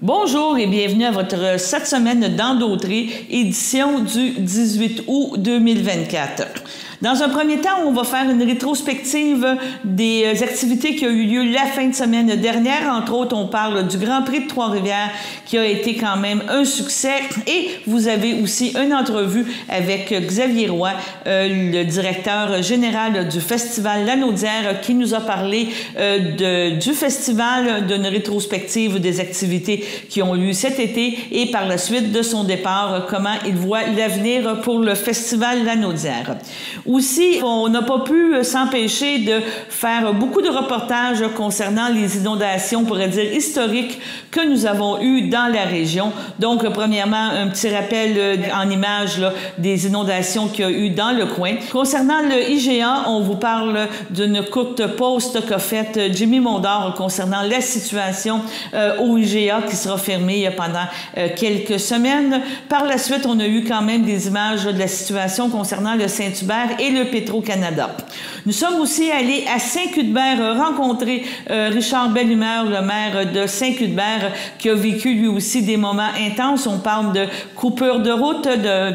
Bonjour et bienvenue à votre cette semaine dans Dautré, édition du 18 août 2024. Dans un premier temps, on va faire une rétrospective des activités qui ont eu lieu la fin de semaine dernière. Entre autres, on parle du Grand Prix de Trois-Rivières qui a été quand même un succès. Et vous avez aussi une entrevue avec Xavier Roy, le directeur général du Festival Lanaudière, qui nous a parlé du festival, d'une rétrospective des activités qui ont lieu cet été et par la suite de son départ, comment il voit l'avenir pour le Festival Lanaudière. Aussi, on n'a pas pu s'empêcher de faire beaucoup de reportages concernant les inondations, on pourrait dire historiques, que nous avons eues dans la région. Donc, premièrement, un petit rappel en images là, des inondations qu'il y a eu dans le coin. Concernant le IGA, on vous parle d'une courte post qu'a faite Jimmy Mondor concernant la situation au IGA qui sera fermé pendant quelques semaines. Par la suite, on a eu quand même des images de la situation concernant le Saint-Hubert et le Petro-Canada. Nous sommes aussi allés à Saint-Cuthbert rencontrer Richard Bellumeur, le maire de Saint-Cuthbert, qui a vécu lui aussi des moments intenses. On parle de coupure de route,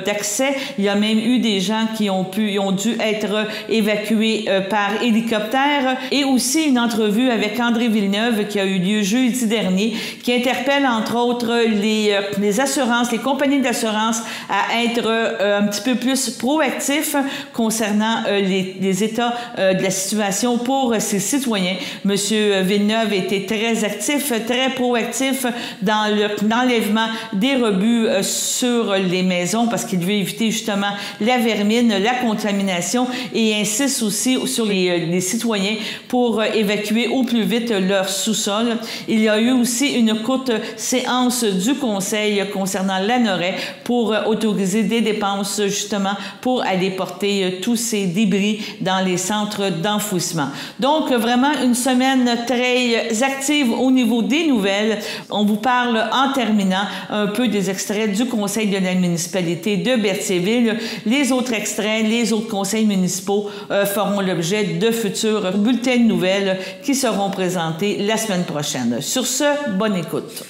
d'accès. Il y a même eu des gens qui ont dû être évacués par hélicoptère. Et aussi une entrevue avec André Villeneuve qui a eu lieu jeudi dernier, qui interpelle entre autres les assurances, les compagnies d'assurance à être un petit peu plus proactifs concernant les états de la situation pour ses citoyens. Monsieur Villeneuve était très actif, très proactif dans l'enlèvement des rebuts sur les maisons parce qu'il veut éviter justement la vermine, la contamination et insiste aussi sur les citoyens pour évacuer au plus vite leur sous-sol. Il y a eu aussi une courte séance du Conseil concernant Lanoret pour autoriser des dépenses justement pour aller porter tous ces débris dans les centres d'enfouissement. Donc, vraiment une semaine très active au niveau des nouvelles. On vous parle en terminant un peu des extraits du Conseil de la municipalité de Berthierville. Les autres extraits, les autres conseils municipaux feront l'objet de futurs bulletins de nouvelles qui seront présentés la semaine prochaine. Sur ce, bonne écoute.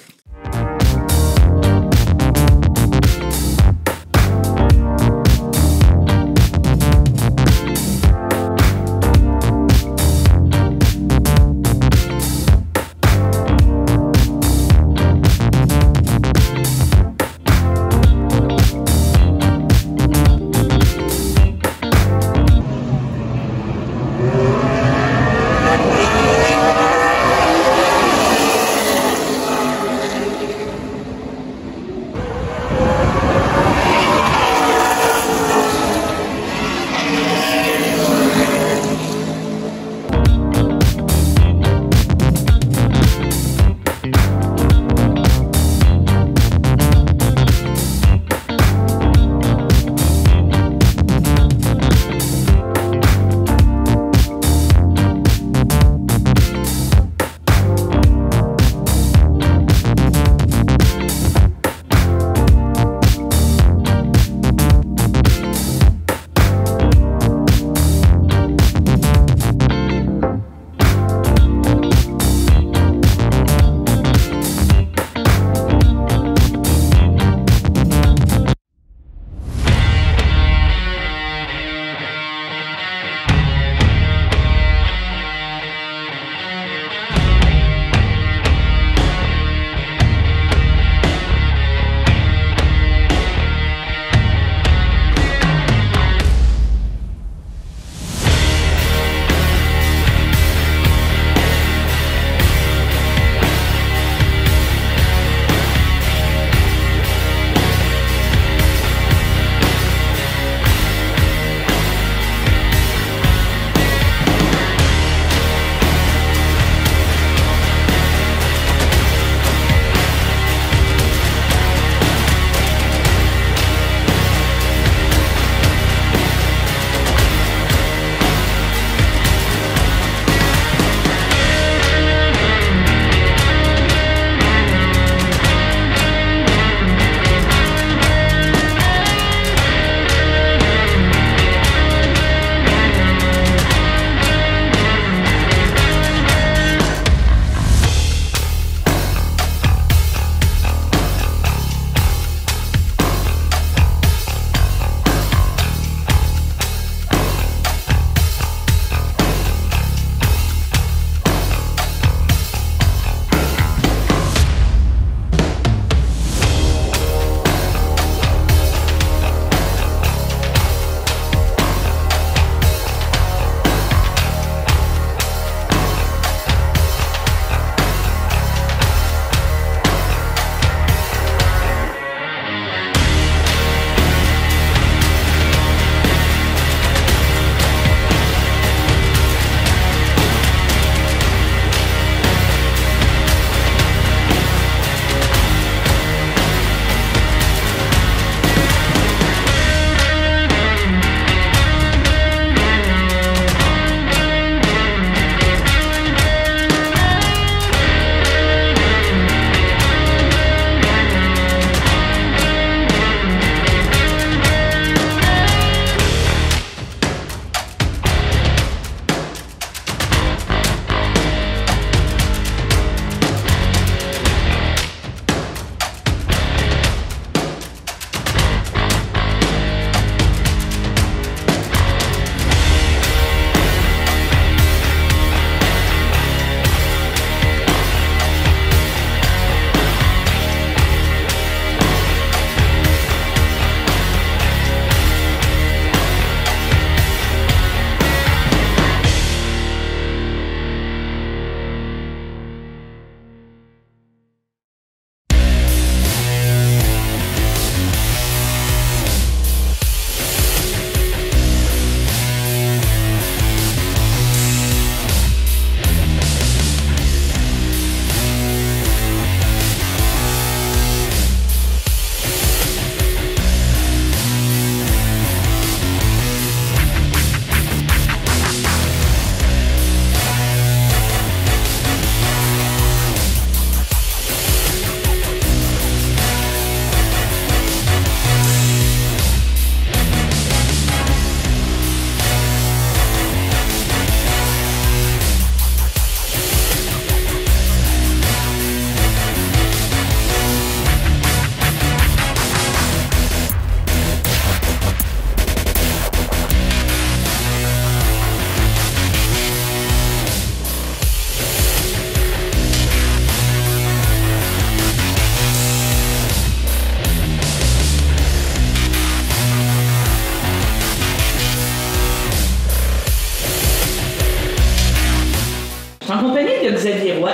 Xavier Roy,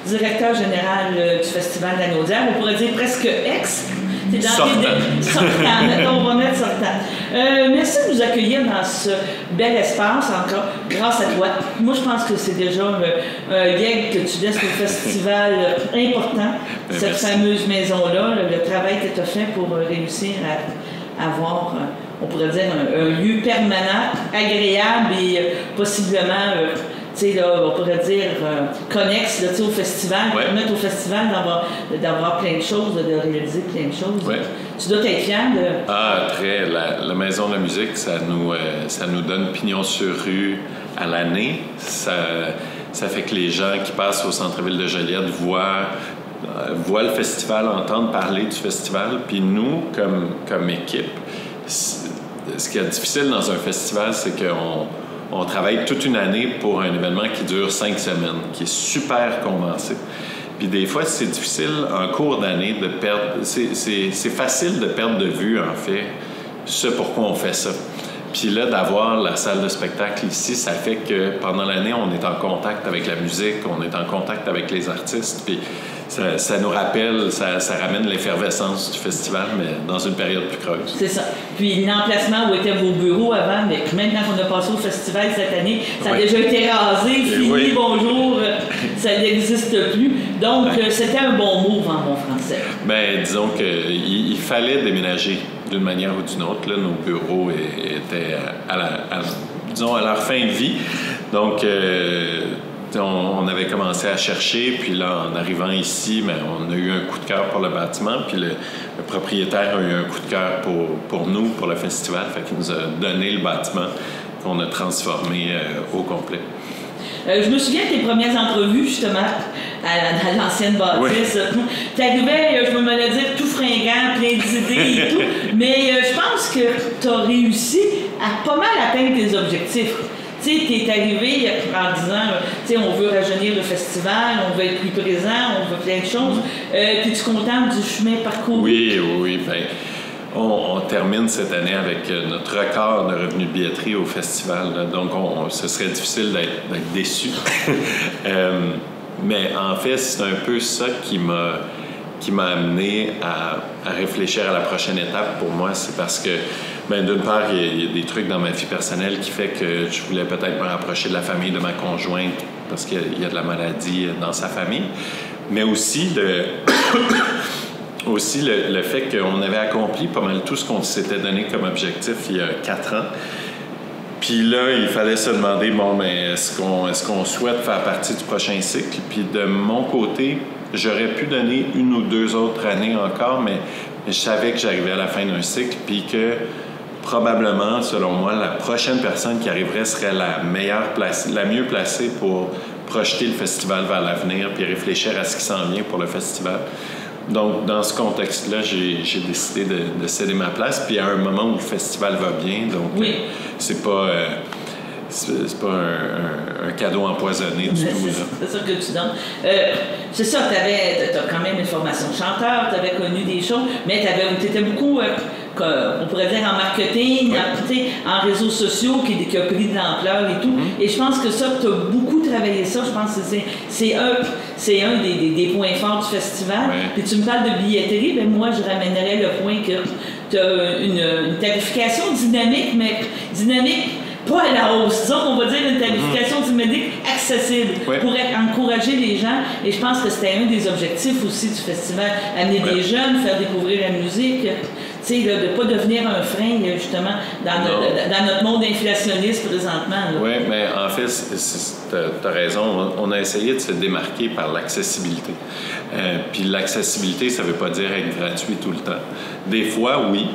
directeur général du Festival de la Naudière, on pourrait dire presque ex. Sortant. On va mettre sortant. Merci de nous accueillir dans ce bel espace, encore grâce à toi. Moi, je pense que c'est déjà un leg que tu laisses au festival important, cette fameuse maison-là, le travail que tu as fait pour réussir à avoir, on pourrait dire, un lieu permanent, agréable et possiblement... on pourrait dire connexe au festival, permettre au festival d'avoir plein de choses, de réaliser plein de choses. Ouais. Tu dois être fier de... Ah, très. La Maison de la musique, ça nous donne pignon sur rue à l'année. Ça fait que les gens qui passent au centre-ville de Joliette voient le festival, entendent parler du festival. Puis nous, comme équipe, ce qui est difficile dans un festival, c'est qu'on travaille toute une année pour un événement qui dure 5 semaines, qui est super condensé. Puis des fois, c'est difficile en cours d'année de perdre... C'est facile de perdre de vue, en fait, ce pourquoi on fait ça. Puis là, d'avoir la salle de spectacle ici, ça fait que pendant l'année, on est en contact avec la musique, on est en contact avec les artistes, puis ça nous rappelle, ça ramène l'effervescence du festival, mais dans une période plus creuse. C'est ça. Puis l'emplacement où étaient vos bureaux avant, mais maintenant qu'on a passé au festival cette année, ça a déjà été rasé, fini, bonjour, ça n'existe plus. Donc, c'était un bon move en bon français. Bien, disons qu'il fallait déménager d'une manière ou d'une autre. Là, nos bureaux étaient à leur fin de vie. Donc, on avait commencé à chercher, puis là, en arrivant ici, on a eu un coup de cœur pour le bâtiment, puis le propriétaire a eu un coup de cœur pour nous, pour le festival, fait qu'il nous a donné le bâtiment qu'on a transformé au complet. Je me souviens de tes premières entrevues, justement, à l'ancienne bâtisse. Oui. Tu arrivais, je me demandais dire, tout fringant, plein d'idées et tout, mais je pense que tu as réussi à pas mal atteindre tes objectifs. Tu sais, tu es arrivé en disant, on veut rajeunir le festival, on veut être plus présent, on veut plein de choses. Es-tu content du chemin parcouru? Oui. Ben, on termine cette année avec notre record de revenus de billetterie au festival. Là. Donc, ce serait difficile d'être déçu. Mais en fait, c'est un peu ça qui m'a amené à réfléchir à la prochaine étape pour moi. C'est parce que, d'une part, il y a des trucs dans ma vie personnelle qui fait que je voulais peut-être me rapprocher de la famille de ma conjointe parce qu'il y a de la maladie dans sa famille. Mais aussi le fait qu'on avait accompli pas mal tout ce qu'on s'était donné comme objectif il y a 4 ans. Puis là, il fallait se demander, est-ce qu'on souhaite faire partie du prochain cycle? Puis de mon côté, j'aurais pu donner 1 ou 2 autres années encore, mais je savais que j'arrivais à la fin d'un cycle, puis que probablement, selon moi, la prochaine personne qui arriverait serait la mieux placée pour projeter le festival vers l'avenir, puis réfléchir à ce qui s'en vient pour le festival. Donc, dans ce contexte-là, j'ai décidé de céder ma place, puis à un moment où le festival va bien, donc c'est pas un cadeau empoisonné du tout. C'est ça que tu donnes. C'est ça, tu as quand même une formation de chanteur, tu avais connu des choses, mais tu étais beaucoup, on pourrait dire, en marketing, en réseaux sociaux qui a pris de l'ampleur et tout. Et je pense que ça, tu as beaucoup travaillé ça. Je pense que c'est un des points forts du festival. Puis tu me parles de billetterie, bien moi, je ramènerais le point que tu as une tarification dynamique, mais dynamique pas à la hausse. Disons qu'on va dire une tarification dynamique accessible pour encourager les gens. Et je pense que c'était un des objectifs aussi du festival. Amener des jeunes, faire découvrir la musique. Tu sais, de ne pas devenir un frein, justement, dans notre monde inflationniste présentement. Oui, mais en fait, tu as raison. On a essayé de se démarquer par l'accessibilité. Puis l'accessibilité, ça ne veut pas dire être gratuit tout le temps. Des fois, oui.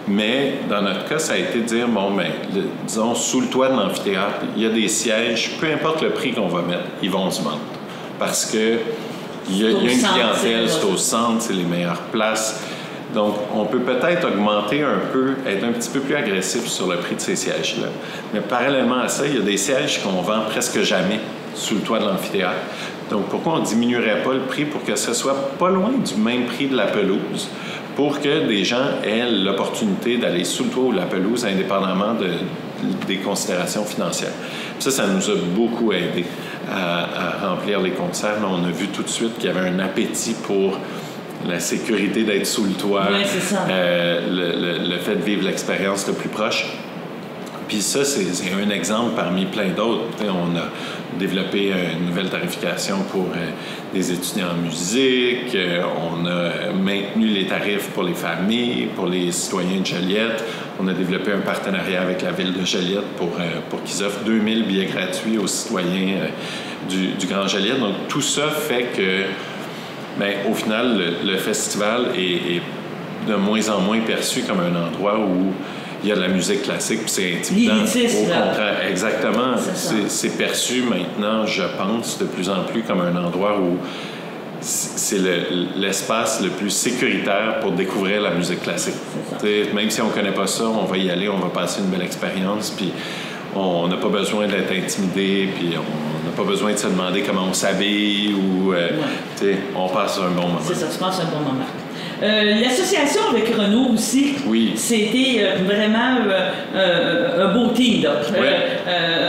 Mais dans notre cas, ça a été de dire, disons, sous le toit de l'amphithéâtre, il y a des sièges, peu importe le prix qu'on va mettre, ils vont se vendre. Parce que il y a une clientèle, c'est au centre, c'est les meilleures places. Donc, on peut peut-être augmenter un peu, être un petit peu plus agressif sur le prix de ces sièges-là. Mais parallèlement à ça, il y a des sièges qu'on vend presque jamais sous le toit de l'amphithéâtre. Donc, pourquoi on ne diminuerait pas le prix pour que ce soit pas loin du même prix de la pelouse, pour que des gens aient l'opportunité d'aller sous le toit ou la pelouse, indépendamment des considérations financières. Ça nous a beaucoup aidé. à remplir les concerts, mais on a vu tout de suite qu'il y avait un appétit pour la sécurité d'être sous le toit, oui, c'est ça. Le fait de vivre l'expérience le plus proche. Puis ça, c'est un exemple parmi plein d'autres. On a développé une nouvelle tarification pour les étudiants en musique. On a maintenu les tarifs pour les familles, pour les citoyens de Joliette. On a développé un partenariat avec la Ville de Joliette pour qu'ils offrent 2000 billets gratuits aux citoyens du Grand Joliette. Donc, tout ça fait que, au final, le festival est de moins en moins perçu comme un endroit où il y a de la musique classique, puis c'est intimidant. Au contraire, exactement. C'est perçu maintenant, je pense, de plus en plus comme un endroit où c'est l'espace le plus sécuritaire pour découvrir la musique classique. Même si on ne connaît pas ça, on va y aller, on va passer une belle expérience, puis on n'a pas besoin d'être intimidé, puis on n'a pas besoin de se demander comment on s'habille, ou on passe un bon moment. C'est ça, tu passes un bon moment. L'association avec Renaud aussi, oui. C'était vraiment un beau team. Là.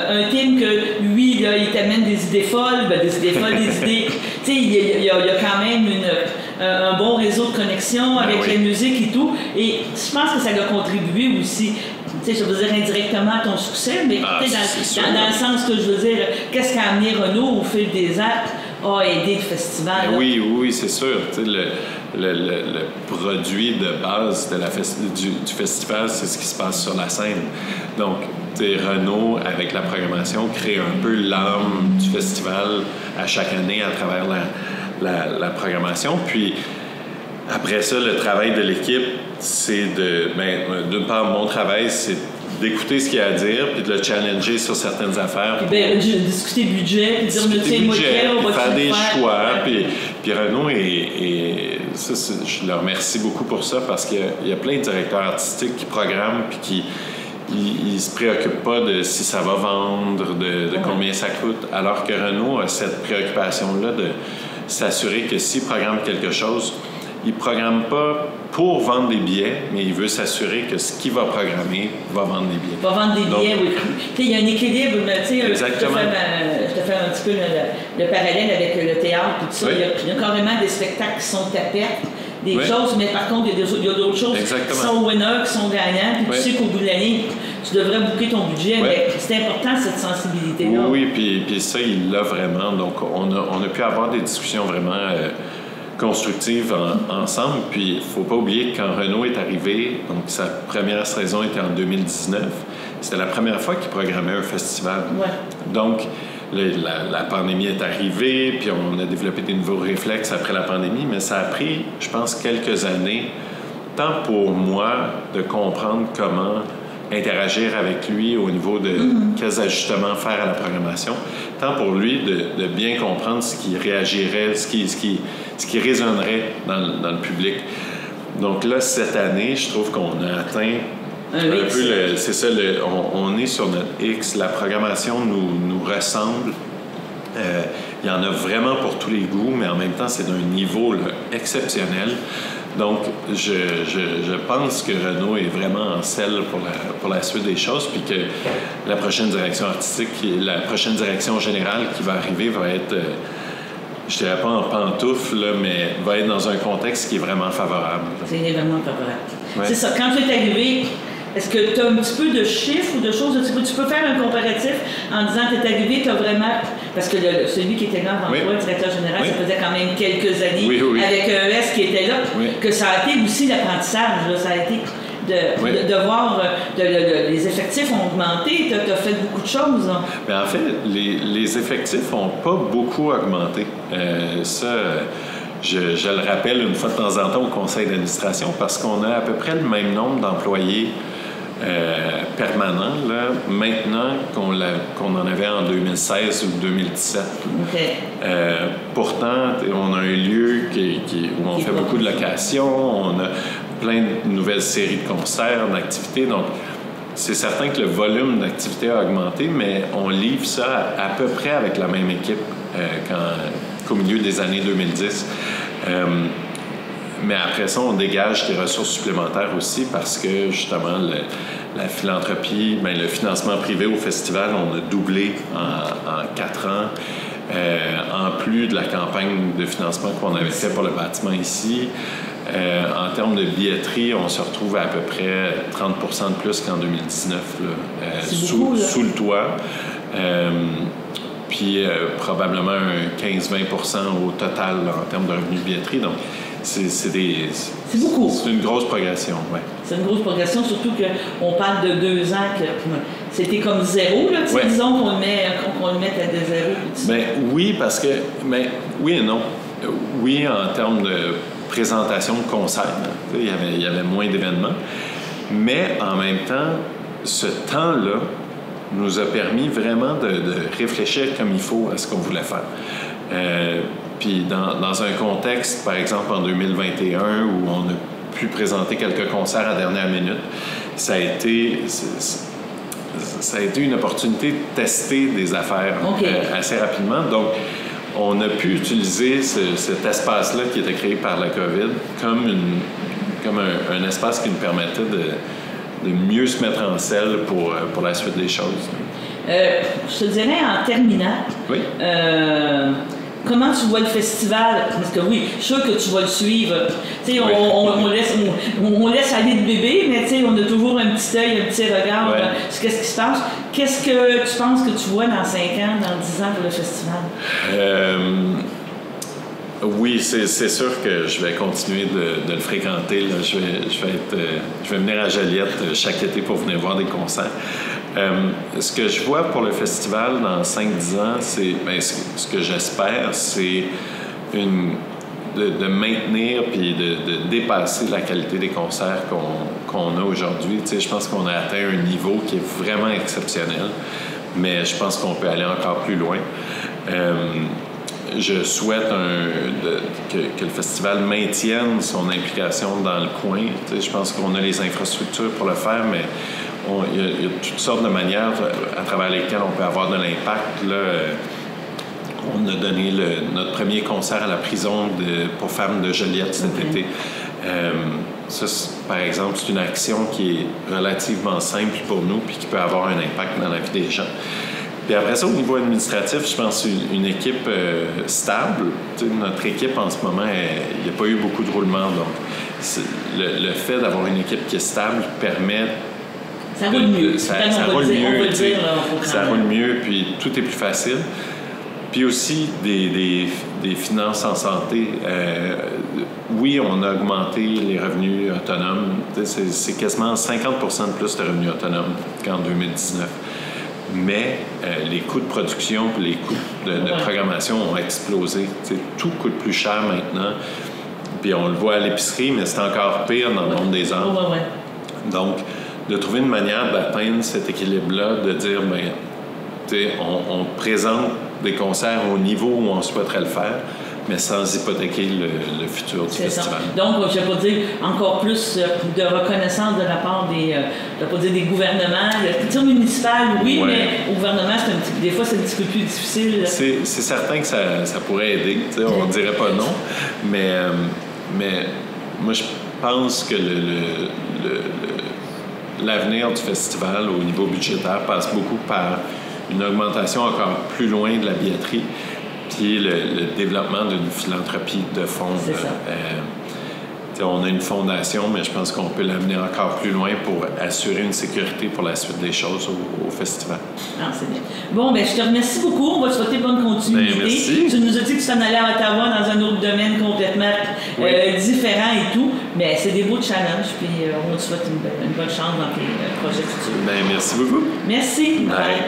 Un team que lui, là, il t'amène des idées folles, des idées. Il y a quand même un bon réseau de connexion avec la musique et tout. Et je pense que ça a contribué aussi. Je veux dire indirectement à ton succès, mais dans le sens que je veux dire, qu'est-ce qu'a amené Renaud au fil des actes a aidé le festival? Oui, c'est sûr. Le produit de base du festival, c'est ce qui se passe sur la scène. Donc, Renaud, avec la programmation, crée un peu l'âme du festival à chaque année à travers la programmation. Puis, après ça, le travail de l'équipe, c'est d'une part, mon travail, c'est d'écouter ce qu'il y a à dire, puis de le challenger sur certaines affaires. Discuter budget, puis dire, on va faire des choix. Puis Renaud, je le remercie beaucoup pour ça, parce qu'il y a plein de directeurs artistiques qui programment, puis qui ne se préoccupent pas de si ça va vendre, de combien ça coûte, alors que Renaud a cette préoccupation-là de s'assurer que s'il programme quelque chose, il ne programme pas pour vendre des billets, mais il veut s'assurer que ce qu'il va programmer va vendre des billets. Va vendre des billets, oui. Il y a un équilibre, exactement. Je te fais un petit peu le parallèle avec le théâtre, tout ça. Oui. Il y a carrément des spectacles qui sont tapettes, des choses, mais par contre, il y a d'autres choses qui sont winners, qui sont gagnants, puis tu sais qu'au bout de l'année, tu devrais boucler ton budget, mais c'est important, cette sensibilité-là. Oui, puis ça, il l'a vraiment. Donc, on a pu avoir des discussions vraiment constructive ensemble. Puis, il ne faut pas oublier que quand Renaud est arrivé, donc sa première saison était en 2019, c'était la première fois qu'il programmait un festival. Donc, la pandémie est arrivée, puis on a développé des nouveaux réflexes après la pandémie, mais ça a pris, je pense, quelques années, tant pour moi de comprendre comment interagir avec lui au niveau de quels ajustements faire à la programmation, tant pour lui de bien comprendre ce qui réagirait, ce qui résonnerait dans le public. Donc là, cette année, je trouve qu'on a atteint un peu c'est ça, on est sur notre X, la programmation nous ressemble. Il y en a vraiment pour tous les goûts, mais en même temps, c'est d'un niveau exceptionnel. Donc, je pense que Renaud est vraiment en selle pour la suite des choses, puis que la prochaine direction artistique, la prochaine direction générale qui va arriver va être, je dirais pas en pantoufle, mais va être dans un contexte qui est vraiment favorable. C'est vraiment favorable. Ouais. C'est ça. Quand tu es arrivé, est-ce que tu as un petit peu de chiffres ou de choses? Tu peux faire un comparatif en disant que tu es arrivé, tu as vraiment... Parce que celui qui était là avant toi, le directeur général, ça faisait quand même quelques années, avec un S qui était là, que ça a été aussi l'apprentissage. Ça a été de voir les effectifs ont augmenté. Tu as fait beaucoup de choses. Bien, en fait, les effectifs n'ont pas beaucoup augmenté. Je le rappelle une fois de temps en temps au conseil d'administration parce qu'on a à peu près le même nombre d'employés permanents là, maintenant qu'on en avait en 2016 ou 2017. Pourtant, on a un lieu où on fait beaucoup de locations, on a plein de nouvelles séries de concerts, d'activités. Donc, c'est certain que le volume d'activités a augmenté, mais on livre ça à peu près avec la même équipe qu'au milieu des années 2010. Mais après ça, on dégage des ressources supplémentaires aussi parce que, justement, la philanthropie, le financement privé au festival, on a doublé en 4 ans. en plus de la campagne de financement qu'on avait fait pour le bâtiment ici. En termes de billetterie, on se retrouve à peu près 30% de plus qu'en 2019, là, sous le toit. Puis probablement un 15-20% au total là, en termes de revenus de billetterie. Donc, c'est beaucoup. C'est une grosse progression, oui. C'est une grosse progression, surtout qu'on parle de 2 ans que c'était comme zéro, là, ouais. Disons qu'on le mette à 0. Ben, oui, parce que... Mais, oui et non. Oui, en termes de présentation de concerts, il y avait moins d'événements. Mais en même temps, ce temps-là nous a permis vraiment de réfléchir comme il faut à ce qu'on voulait faire. Puis dans un contexte, par exemple en 2021, où on a pu présenter quelques concerts à dernière minute, ça a été une opportunité de tester des affaires assez rapidement. Donc, on a pu utiliser cet espace-là qui était créé par la COVID comme un espace qui nous permettait de mieux se mettre en selle pour la suite des choses. Je te dirais en terminant, oui. Comment tu vois le festival? Parce que oui, je suis sûr que tu vas le suivre. Tu sais, on laisse aller le bébé, mais tu sais, on a toujours un petit œil, un petit regard sur qu'est-ce qui se passe. Qu'est-ce que tu penses que tu vois dans 5 ans, dans 10 ans pour le festival? Oui, c'est sûr que je vais continuer de le fréquenter. Là. Je vais venir à Joliette chaque été pour venir voir des concerts. Ce que je vois pour le festival dans 5-10 ans, ce que j'espère, c'est de maintenir puis de dépasser la qualité des concerts qu'on a aujourd'hui. Tu sais, je pense qu'on a atteint un niveau qui est vraiment exceptionnel, mais je pense qu'on peut aller encore plus loin. Je souhaite que le festival maintienne son implication dans le coin. Tu sais, je pense qu'on a les infrastructures pour le faire, mais il y a toutes sortes de manières à travers lesquelles on peut avoir de l'impact. Là, on a donné notre premier concert à la prison pour femmes de Joliette cet été. Ça, par exemple, c'est une action qui est relativement simple pour nous puis qui peut avoir un impact dans la vie des gens. Puis après ça, au niveau administratif, je pense une équipe stable. Tu sais, notre équipe, en ce moment, il n'y a pas eu beaucoup de roulement. Donc, le fait d'avoir une équipe qui est stable permet... Ça roule mieux. Ça roule mieux, puis tout est plus facile. Puis aussi, des finances en santé. Oui, on a augmenté les revenus autonomes. C'est quasiment 50% de plus de revenus autonomes qu'en 2019. Mais les coûts de production et les coûts de programmation ont explosé. Tout coûte plus cher maintenant. Puis on le voit à l'épicerie, mais c'est encore pire dans le monde des arts. Donc, de trouver une manière d'atteindre cet équilibre-là, de dire, on présente des concerts au niveau où on souhaiterait le faire, mais sans hypothéquer le futur du festival. Donc, je vais pas dire encore plus de reconnaissance de la part des gouvernements. Le culture municipale, oui, mais au gouvernement, des fois, c'est un petit peu plus difficile. C'est certain que ça pourrait aider. On ne dirait pas non, mais moi, je pense que l'avenir du festival au niveau budgétaire passe beaucoup par une augmentation encore plus loin de la billetterie, puis le développement d'une philanthropie de fonds. C'est ça. On a une fondation, mais je pense qu'on peut l'amener encore plus loin pour assurer une sécurité pour la suite des choses au festival. Ah, c'est bien. Bon, je te remercie beaucoup. On va te souhaiter bonne continuité. Merci. Tu nous as dit que tu t'en allais à Ottawa dans un autre domaine complètement différent et tout, mais c'est des beaux challenges, puis on te souhaite une bonne chance dans tes projets futurs. Merci beaucoup. Merci. Bye.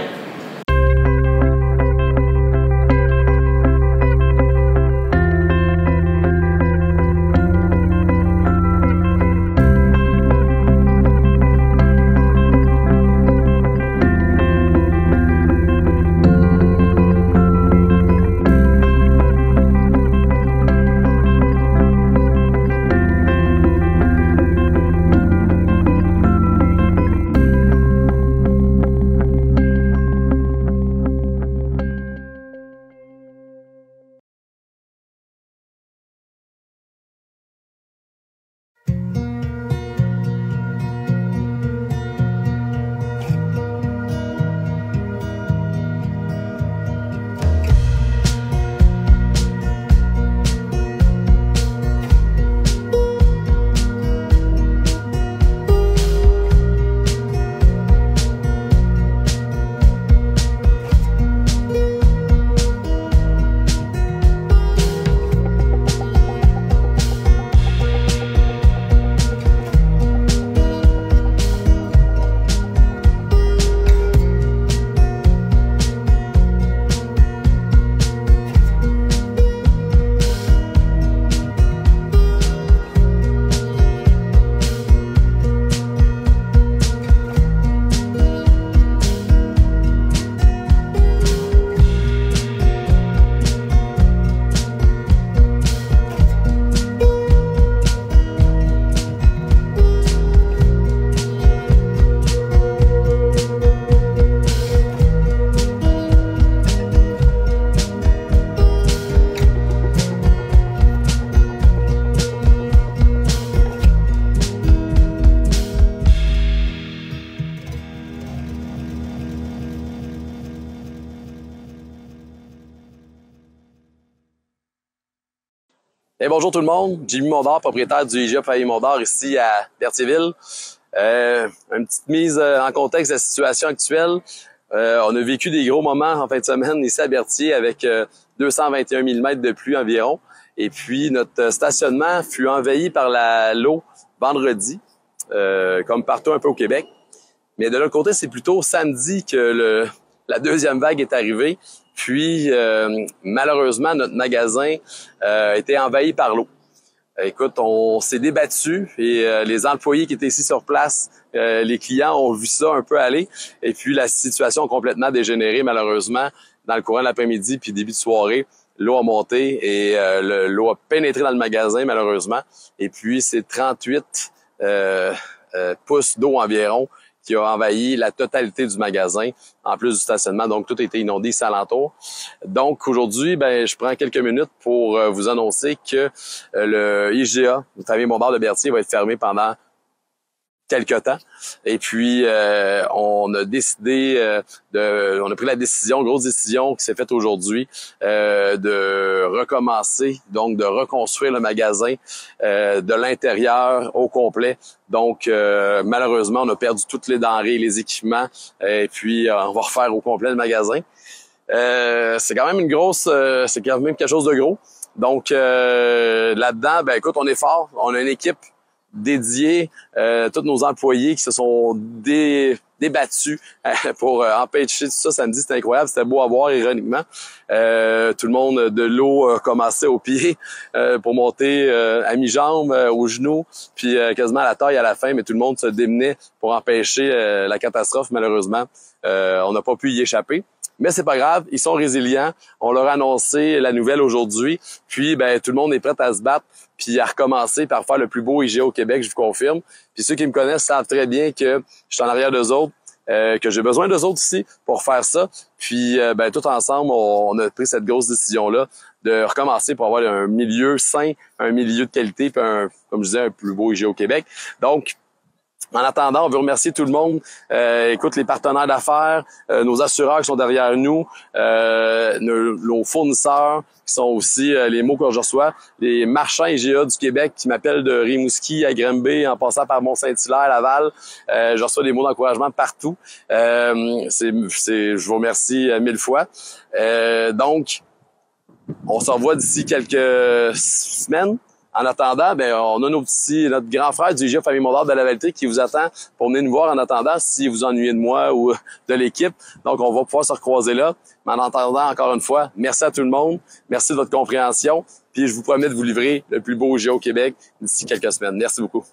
Et bonjour tout le monde, Jimmy Mondor, propriétaire du IGA Famille Mondor ici à Berthierville. Une petite mise en contexte de la situation actuelle. On a vécu des gros moments en fin de semaine ici à Berthier avec 221 mm de pluie environ. Et puis notre stationnement fut envahi par l'eau vendredi, comme partout un peu au Québec. Mais de l'autre côté, c'est plutôt samedi que la deuxième vague est arrivée. Puis, malheureusement, notre magasin a été envahi par l'eau. Écoute, on s'est débattu et les employés qui étaient ici sur place, les clients ont vu ça un peu aller. Et puis, la situation a complètement dégénéré, malheureusement, dans le courant de l'après-midi puis début de soirée. L'eau a monté et l'eau a pénétré dans le magasin, malheureusement. Et puis, c'est 38 pouces d'eau environ qui a envahi la totalité du magasin, en plus du stationnement. Donc, tout a été inondé ici alentour. Donc, aujourd'hui, je prends quelques minutes pour vous annoncer que le IGA, le Famille Mondor de Berthier, va être fermé pendant quelques temps. Et puis, on a décidé on a pris la décision, grosse décision qui s'est faite aujourd'hui, de recommencer, donc de reconstruire le magasin de l'intérieur au complet. Donc, malheureusement, on a perdu toutes les denrées, les équipements, et puis on va refaire au complet le magasin. C'est quand même c'est quand même quelque chose de gros. Donc, là-dedans, écoute, on est fort, on a une équipe dédié tous nos employés qui se sont débattus pour empêcher tout ça samedi. C'était incroyable, c'était beau à voir, ironiquement. Tout le monde de l'eau commençait aux pieds pour monter à mi-jambe, aux genoux, puis quasiment à la taille à la fin, mais tout le monde se démenait pour empêcher la catastrophe. Malheureusement, on n'a pas pu y échapper. Mais c'est pas grave, ils sont résilients. On leur a annoncé la nouvelle aujourd'hui. Puis, tout le monde est prêt à se battre puis à recommencer par faire le plus beau IGA au Québec, je vous confirme. Puis ceux qui me connaissent savent très bien que je suis en arrière d'eux autres, que j'ai besoin d'eux autres ici pour faire ça. Puis, tout ensemble, on a pris cette grosse décision-là de recommencer pour avoir un milieu sain, un milieu de qualité, puis comme je disais, un plus beau IGA au Québec. Donc, en attendant, on veut remercier tout le monde. Écoute, les partenaires d'affaires, nos assureurs qui sont derrière nous, nos fournisseurs qui sont aussi les mots que je reçois, les marchands IGA du Québec qui m'appellent de Rimouski à Granby en passant par Mont-Saint-Hilaire, Laval. Je reçois des mots d'encouragement partout. Je vous remercie 1000 fois. Donc, on se revoit d'ici quelques semaines. En attendant, on a notre grand frère du IGA Famille Mondor de la Vallée qui vous attend pour venir nous voir en attendant si vous ennuyez de moi ou de l'équipe. Donc, on va pouvoir se recroiser là. Mais en attendant, encore une fois, merci à tout le monde. Merci de votre compréhension. Puis, je vous promets de vous livrer le plus beau IGA au Québec d'ici quelques semaines. Merci beaucoup.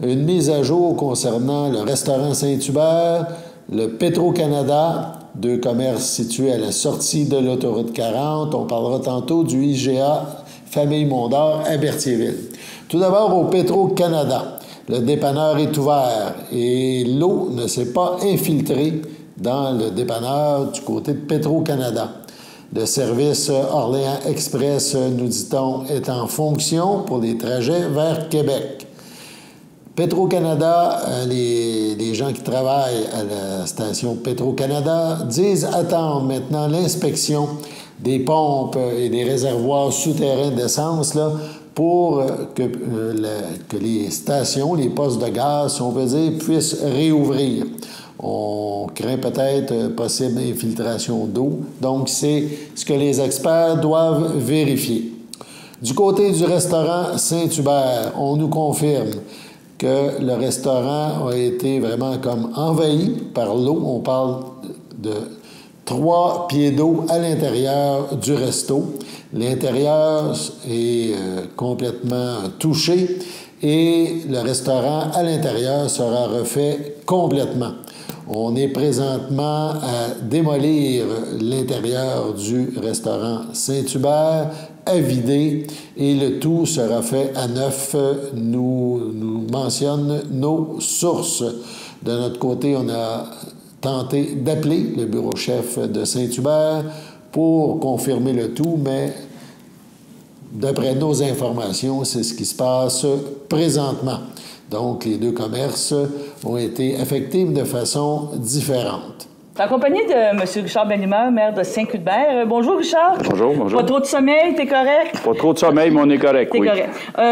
Une mise à jour concernant le restaurant Saint-Hubert, le Petro-Canada, deux commerces situés à la sortie de l'autoroute 40. On parlera tantôt du IGA Famille Mondor à Berthierville. Tout d'abord, au Petro-Canada, le dépanneur est ouvert et l'eau ne s'est pas infiltrée dans le dépanneur du côté de Petro-Canada. Le service Orléans Express, nous dit-on, est en fonction pour les trajets vers Québec. Petro-Canada, les gens qui travaillent à la station Petro-Canada disent attendre maintenant l'inspection des pompes et des réservoirs souterrains d'essence là, pour que les stations, les postes de gaz, si on veut dire, puissent réouvrir. On craint peut-être possible infiltration d'eau. Donc, c'est ce que les experts doivent vérifier. Du côté du restaurant Saint-Hubert, on nous confirme que le restaurant a été vraiment comme envahi par l'eau. On parle de 3 pieds d'eau à l'intérieur du resto. L'intérieur est complètement touché et le restaurant à l'intérieur sera refait complètement. On est présentement à démolir l'intérieur du restaurant Saint-Hubert, à vider, et le tout sera fait à neuf, nous mentionnent nos sources. De notre côté, on a tenté d'appeler le bureau-chef de Saint-Hubert pour confirmer le tout, mais d'après nos informations, c'est ce qui se passe présentement. Donc, les deux commerces ont été affectés de façon différente. Accompagné de M. Richard Bellemare, maire de Saint-Cuthbert. Bonjour, Richard. Bonjour, bonjour. Pas trop de sommeil, t'es correct? Pas trop de sommeil, mais on est correct, T'es oui. correct.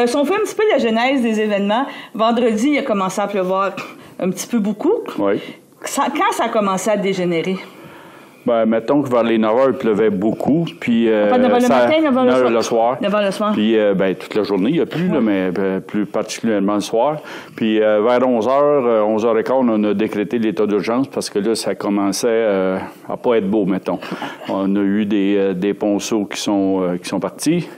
Si on fait un petit peu la genèse des événements, vendredi, il a commencé à pleuvoir un petit peu beaucoup. Oui. Quand ça a commencé à dégénérer? Ben, mettons que vers les 9 h, il pleuvait beaucoup. Puis, 9 h le matin, 9 h le soir. 9 h le soir. Puis, ben, toute la journée, il n'y a plus, là, mais plus particulièrement le soir. Puis, vers 11 h, 11 h 15, on a décrété l'état d'urgence parce que là, ça commençait à pas être beau, mettons. On a eu des ponceaux qui sont partis.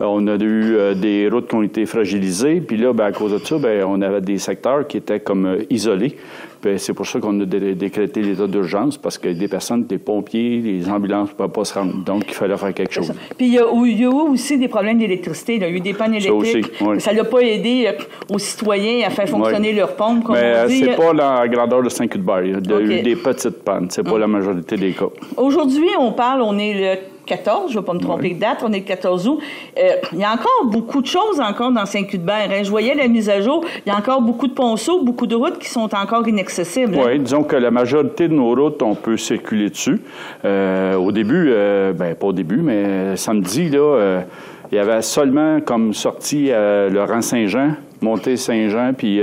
On a eu des routes qui ont été fragilisées. Puis là, ben, à cause de ça, ben, on avait des secteurs qui étaient comme isolés. Puis c'est pour ça qu'on a décrété l'état d'urgence, parce que des personnes, des pompiers, les ambulances ne pouvaient pas se rendre. Donc, il fallait faire quelque chose. Puis il y a eu aussi des problèmes d'électricité. Il y a eu des pannes électriques. Ça aussi, oui. Ça n'a pas aidé aux citoyens à faire fonctionner leur pompe, comme mais on dit. c'est pas la grandeur de Saint-Cuthbert. Il y a eu des petites pannes. C'est pas la majorité des cas. Aujourd'hui, on est le 14, je ne vais pas me tromper de date, on est le 14 août. Il y a encore beaucoup de choses encore dans Saint-Cuthbert. Hein. Je voyais la mise à jour, il y a encore beaucoup de ponceaux, beaucoup de routes qui sont encore inaccessibles. Oui, disons que la majorité de nos routes, on peut circuler dessus. Au début, pas au début, mais samedi, là, il y avait seulement comme sortie Laurent-Saint-Jean, Montée-Saint-Jean, puis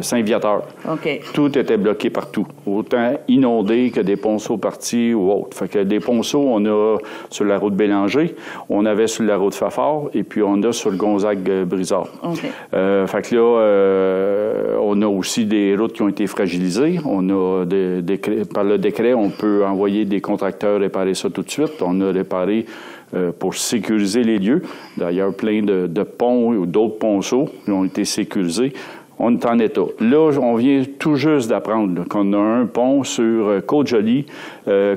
Saint-Viateur. OK. Tout était bloqué partout. Autant inondé que des ponceaux partis ou autres. Fait que des ponceaux, on a sur la route Bélanger, on avait sur la route Fafard, et puis on a sur le Gonzague-Brizard. OK. Fait que là, on a aussi des routes qui ont été fragilisées. On a par le décret, on peut envoyer des contracteurs réparer ça tout de suite. On a réparé pour sécuriser les lieux. D'ailleurs, plein de ponts ou d'autres ponceaux qui ont été sécurisés. On est en état. Là, on vient tout juste d'apprendre qu'on a un pont sur Côte-Jolie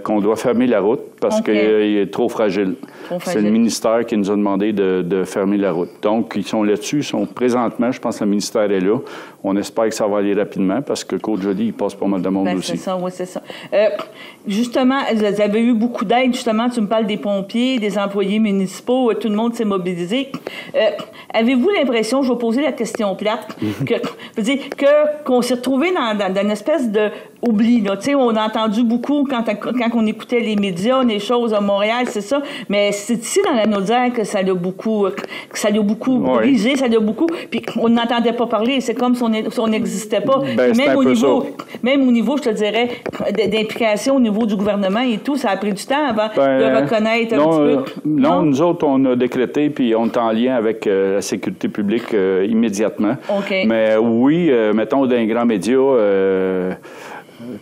qu'on doit fermer la route parce qu'il est trop fragile. C'est le ministère qui nous a demandé de fermer la route. Donc, ils sont là-dessus. Ils sont présentement, je pense que le ministère est là. On espère que ça va aller rapidement parce que Côte-Jolie, il passe pas mal de monde aussi. C'est ça, oui, c'est ça. Justement, vous avez eu beaucoup d'aide. Justement, tu me parles des pompiers, des employés municipaux. Tout le monde s'est mobilisé. Avez-vous l'impression, je vais poser la question plate, qu'on s'est retrouvé dans une espèce de oubli, là. Tu sais, on a entendu beaucoup quand on écoutait les médias, les choses à Montréal, c'est ça. Mais c'est ici dans la Naudière que ça l'a beaucoup brisé, ça l'a beaucoup. Puis on n'entendait pas parler. C'est comme si on n'existait pas. Même au niveau, je te dirais, d'implication au niveau du gouvernement et tout, ça a pris du temps avant de reconnaître un petit peu. Non, nous autres, on a décrété, puis on est en lien avec la sécurité publique immédiatement. OK. Mais oui, mettons, dans les grands médias,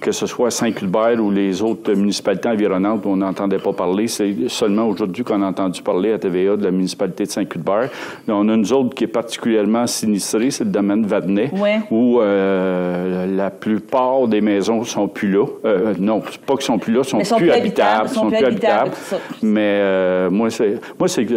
que ce soit Saint-Cuthbert ou les autres municipalités environnantes où on n'entendait pas parler. C'est seulement aujourd'hui qu'on a entendu parler à TVA de la municipalité de Saint-Cuthbert. On a nous autres qui est particulièrement sinistrée, c'est le domaine Vadnais, où la plupart des maisons sont plus là. Non, c'est pas qu'ils sont plus là, sont plus habitables. Sont plus habitables. Mais moi, c'est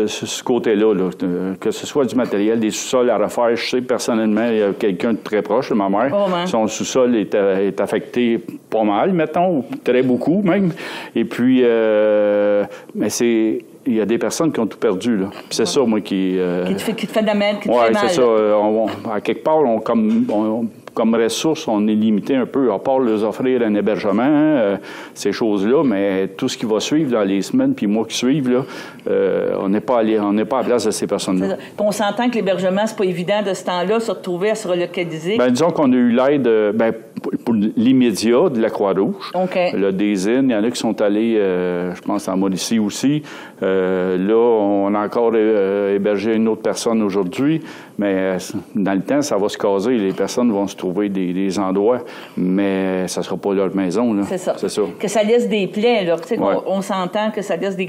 ce côté-là, là, que ce soit du matériel, des sous-sols à refaire. Je sais personnellement, il y a quelqu'un de très proche, ma mère, son sous-sol est affecté pas mal, mettons, ou très beaucoup même. Et puis, mais il y a des personnes qui ont tout perdu, là. Puis c'est ça, moi, qui te fait de la merde, qui te fait mal. Oui, c'est ça. À quelque part, comme ressource, on est limité un peu, à part leur offrir un hébergement, ces choses-là, mais tout ce qui va suivre dans les semaines puis mois qui suivent, là, on n'est pas à la place de ces personnes-là. On s'entend que l'hébergement, c'est pas évident de ce temps-là, se retrouver à se relocaliser. Bien, disons qu'on a eu l'aide, pour l'immédiat de la Croix-Rouge. Le DESIN, il y en a qui sont allés, je pense, en Mauricie aussi. Là, on a encore hébergé une autre personne aujourd'hui, mais dans le temps, ça va se caser. Les personnes vont se trouver des endroits, mais ça ne sera pas leur maison. Là. C'est ça. Que ça laisse des plaies. Là. On s'entend que ça laisse des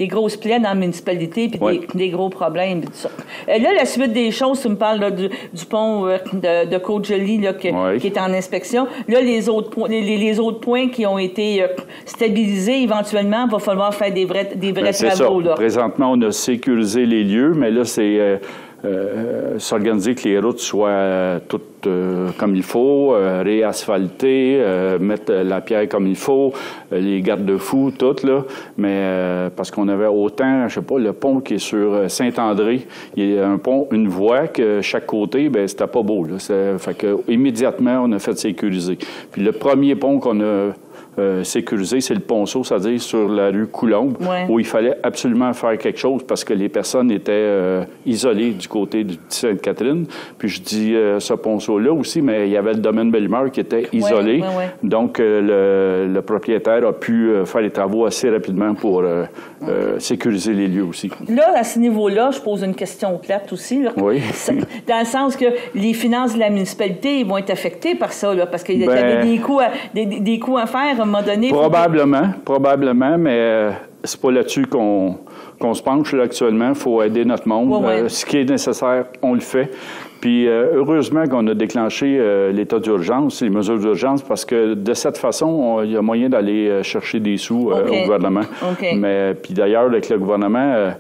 grosses plaies dans la municipalité puis des gros problèmes. Tout ça. Là, la suite des choses, tu me parles là, du pont de Côte-Jolie là, qui est en inspection. Là, les autres points qui ont été stabilisés, éventuellement, il va falloir faire des vrais travaux. Là. Présentement, on a sécurisé les lieux, mais là, c'est s'organiser que les routes soient toutes comme il faut, réasphaltées, mettre la pierre comme il faut, les garde-fous, tout, là. Mais parce qu'on avait autant, je sais pas, le pont qui est sur Saint-André, il y a un pont, une voie que chaque côté, ben c'était pas beau, là. Fait que immédiatement, on a fait sécuriser. Puis le premier pont qu'on a sécurisé, c'est le ponceau, c'est-à-dire sur la rue Coulombe, où il fallait absolument faire quelque chose parce que les personnes étaient isolées du côté de Sainte-Catherine. Puis je dis ce ponceau-là aussi, mais il y avait le domaine Bellemare qui était isolé. Donc, le propriétaire a pu faire les travaux assez rapidement pour sécuriser les lieux aussi. Là, à ce niveau-là, je pose une question plate aussi. Là. Oui. Dans le sens que les finances de la municipalité vont être affectées par ça, là, parce qu'il y avait des coûts à faire à un moment donné. Probablement, mais c'est pas là-dessus qu'on se penche là, actuellement. Il faut aider notre monde. Ce qui est nécessaire, on le fait. Puis, heureusement qu'on a déclenché l'état d'urgence, les mesures d'urgence, parce que de cette façon, il y a moyen d'aller chercher des sous au gouvernement. Mais puis d'ailleurs, avec le gouvernement,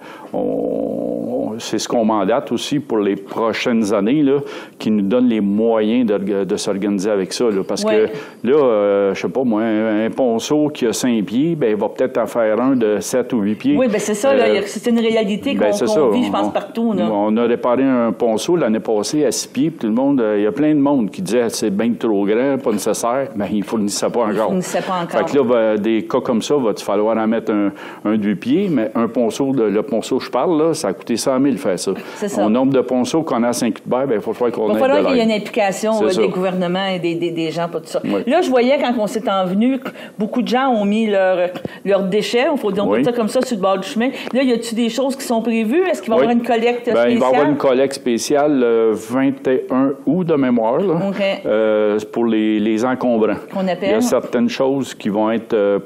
c'est ce qu'on mandate aussi pour les prochaines années, là, qui nous donne les moyens de s'organiser avec ça. Là, parce que là, je sais pas moi, un ponceau qui a 5 pieds, ben il va peut-être en faire un de 7 ou 8 pieds. Oui, bien c'est ça, c'est une réalité qu'on vit, je pense, partout. Là. On a réparé un ponceau l'année passée à 6 pieds, puis tout le monde, il y a plein de monde qui disait c'est bien trop grand, pas nécessaire, mais il ne fournissait pas encore. Fait que là, des cas comme ça, va-t-il falloir en mettre un 2 pieds, mais un ponceau, le ponceau que je parle, là, ça a coûté 100 000 faire ça. Au nombre de ponceaux qu'on a à Saint-Cuthbert, il faut falloir qu'on ait de l'aide. Il va falloir qu'il y ait une implication des gouvernements et des gens, pas tout ça. Là, je voyais, quand on s'est envenu, beaucoup de gens ont mis leurs déchets, on peut dire ça comme ça, sur le bord du chemin. Là, y a-t-il des choses qui sont prévues? Est-ce qu'il va y avoir une collecte spéciale? Il va y avoir une collecte spéciale 21 août de mémoire, là, pour les encombrants. Il y a certaines choses qui vont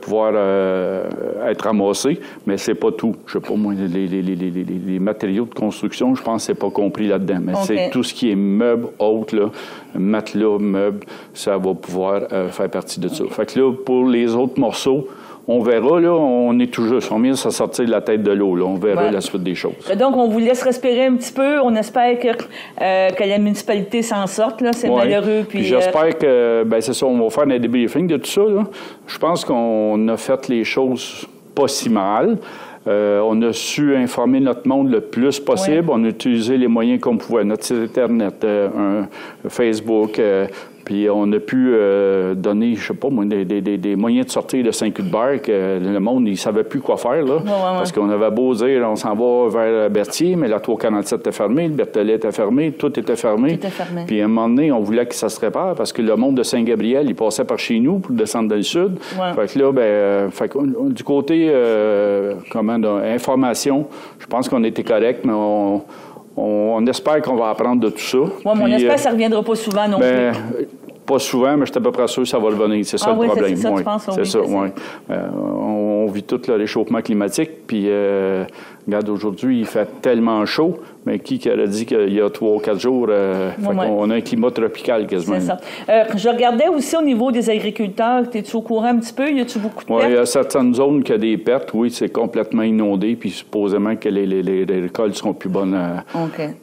pouvoir être ramassées, mais c'est pas tout. Je sais pas, moi, les matériaux de construction, je pense que c'est pas compris là-dedans. Mais c'est tout ce qui est meubles, autres, là, matelas, meubles, ça va pouvoir faire partie de ça. Fait que là, pour les autres morceaux, on verra, là, on est tout juste. On vient de sortir de la tête de l'eau, là. On verra la suite des choses. Donc, on vous laisse respirer un petit peu. On espère que la municipalité s'en sorte, là. C'est malheureux. Puis j'espère que, c'est ça, on va faire un débriefing de tout ça, là. Je pense qu'on a fait les choses pas si mal. On a su informer notre monde le plus possible. On a utilisé les moyens qu'on pouvait. Notre site Internet, Facebook, puis on a pu donner, je sais pas moi, des moyens de sortir de Saint-Cuthbert que le monde, il savait plus quoi faire, là. Parce qu'on avait beau dire, on s'en va vers Berthier, mais la 347 était fermée, le Berthelet était fermé, tout était fermé. Puis à un moment donné, on voulait que ça se répare parce que le monde de Saint-Gabriel, il passait par chez nous pour descendre dans le sud. Fait que là, du côté, information, je pense qu'on était correct, mais on espère qu'on va apprendre de tout ça. Oui, mais on espère que ça ne reviendra pas souvent non plus. Pas souvent, mais je suis à peu près sûr que ça va revenir. C'est ça le problème. C'est ça, tu penses? C'est ça, oui. On vit tout le réchauffement climatique, puis regarde, aujourd'hui, il fait tellement chaud, mais qui aurait dit qu'il y a 3 ou 4 jours, on a un climat tropical quasiment. C'est ça. Je regardais aussi au niveau des agriculteurs, es-tu au courant un petit peu? Y a-tu beaucoup de pertes? Oui, il y a certaines zones qui ont des pertes, oui, c'est complètement inondé, puis supposément que les récoltes seront plus bonnes.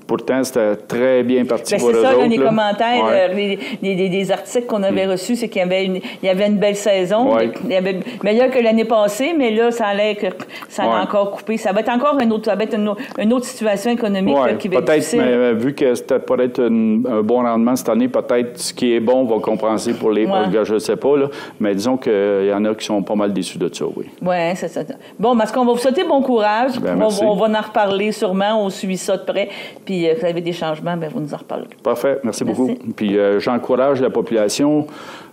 Pourtant, c'était très bien parti pour eux autres. C'est ça, dans les commentaires, des articles qu'on avait reçus, c'est qu'il y avait une belle saison. Il y avait meilleur que l'année passée, mais là, ça allait que ça allait encore couper. Ça va être encore une autre situation économique qui va être difficile. Peut-être, mais vu que c'était pour être un bon rendement cette année, peut-être ce qui est bon va compenser pour les gars, je ne sais pas, là, mais disons qu'il y en a qui sont pas mal déçus de ça, oui. Oui, c'est ça. Bon, parce qu'on va vous souhaiter bon courage. On va en reparler sûrement, on suit ça de près. Puis, vous avez des changements, vous nous en reparlerez. Parfait, merci beaucoup. Puis, j'encourage la population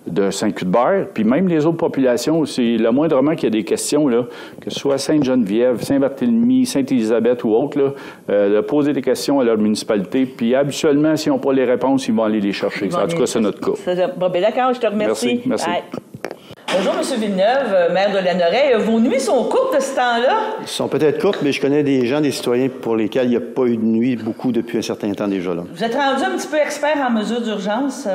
de Saint-Cuthbert, puis même les autres populations aussi, le moindrement qu'il y a des questions, là, que ce soit Sainte-Geneviève, Saint-Barthélemy, Sainte-Élisabeth ou autre, là, de poser des questions à leur municipalité, puis habituellement, s'ils n'ont pas les réponses, ils vont aller les chercher. En tout cas, c'est notre cas. Bon, d'accord, je te remercie. Merci. Bonjour, M. Villeneuve, maire de Lanoraie. Vos nuits sont courtes de ce temps-là? Elles sont peut-être courtes, mais je connais des gens, des citoyens pour lesquels il n'y a pas eu de nuit beaucoup depuis un certain temps déjà. Là. Vous êtes rendu un petit peu expert en mesures d'urgence.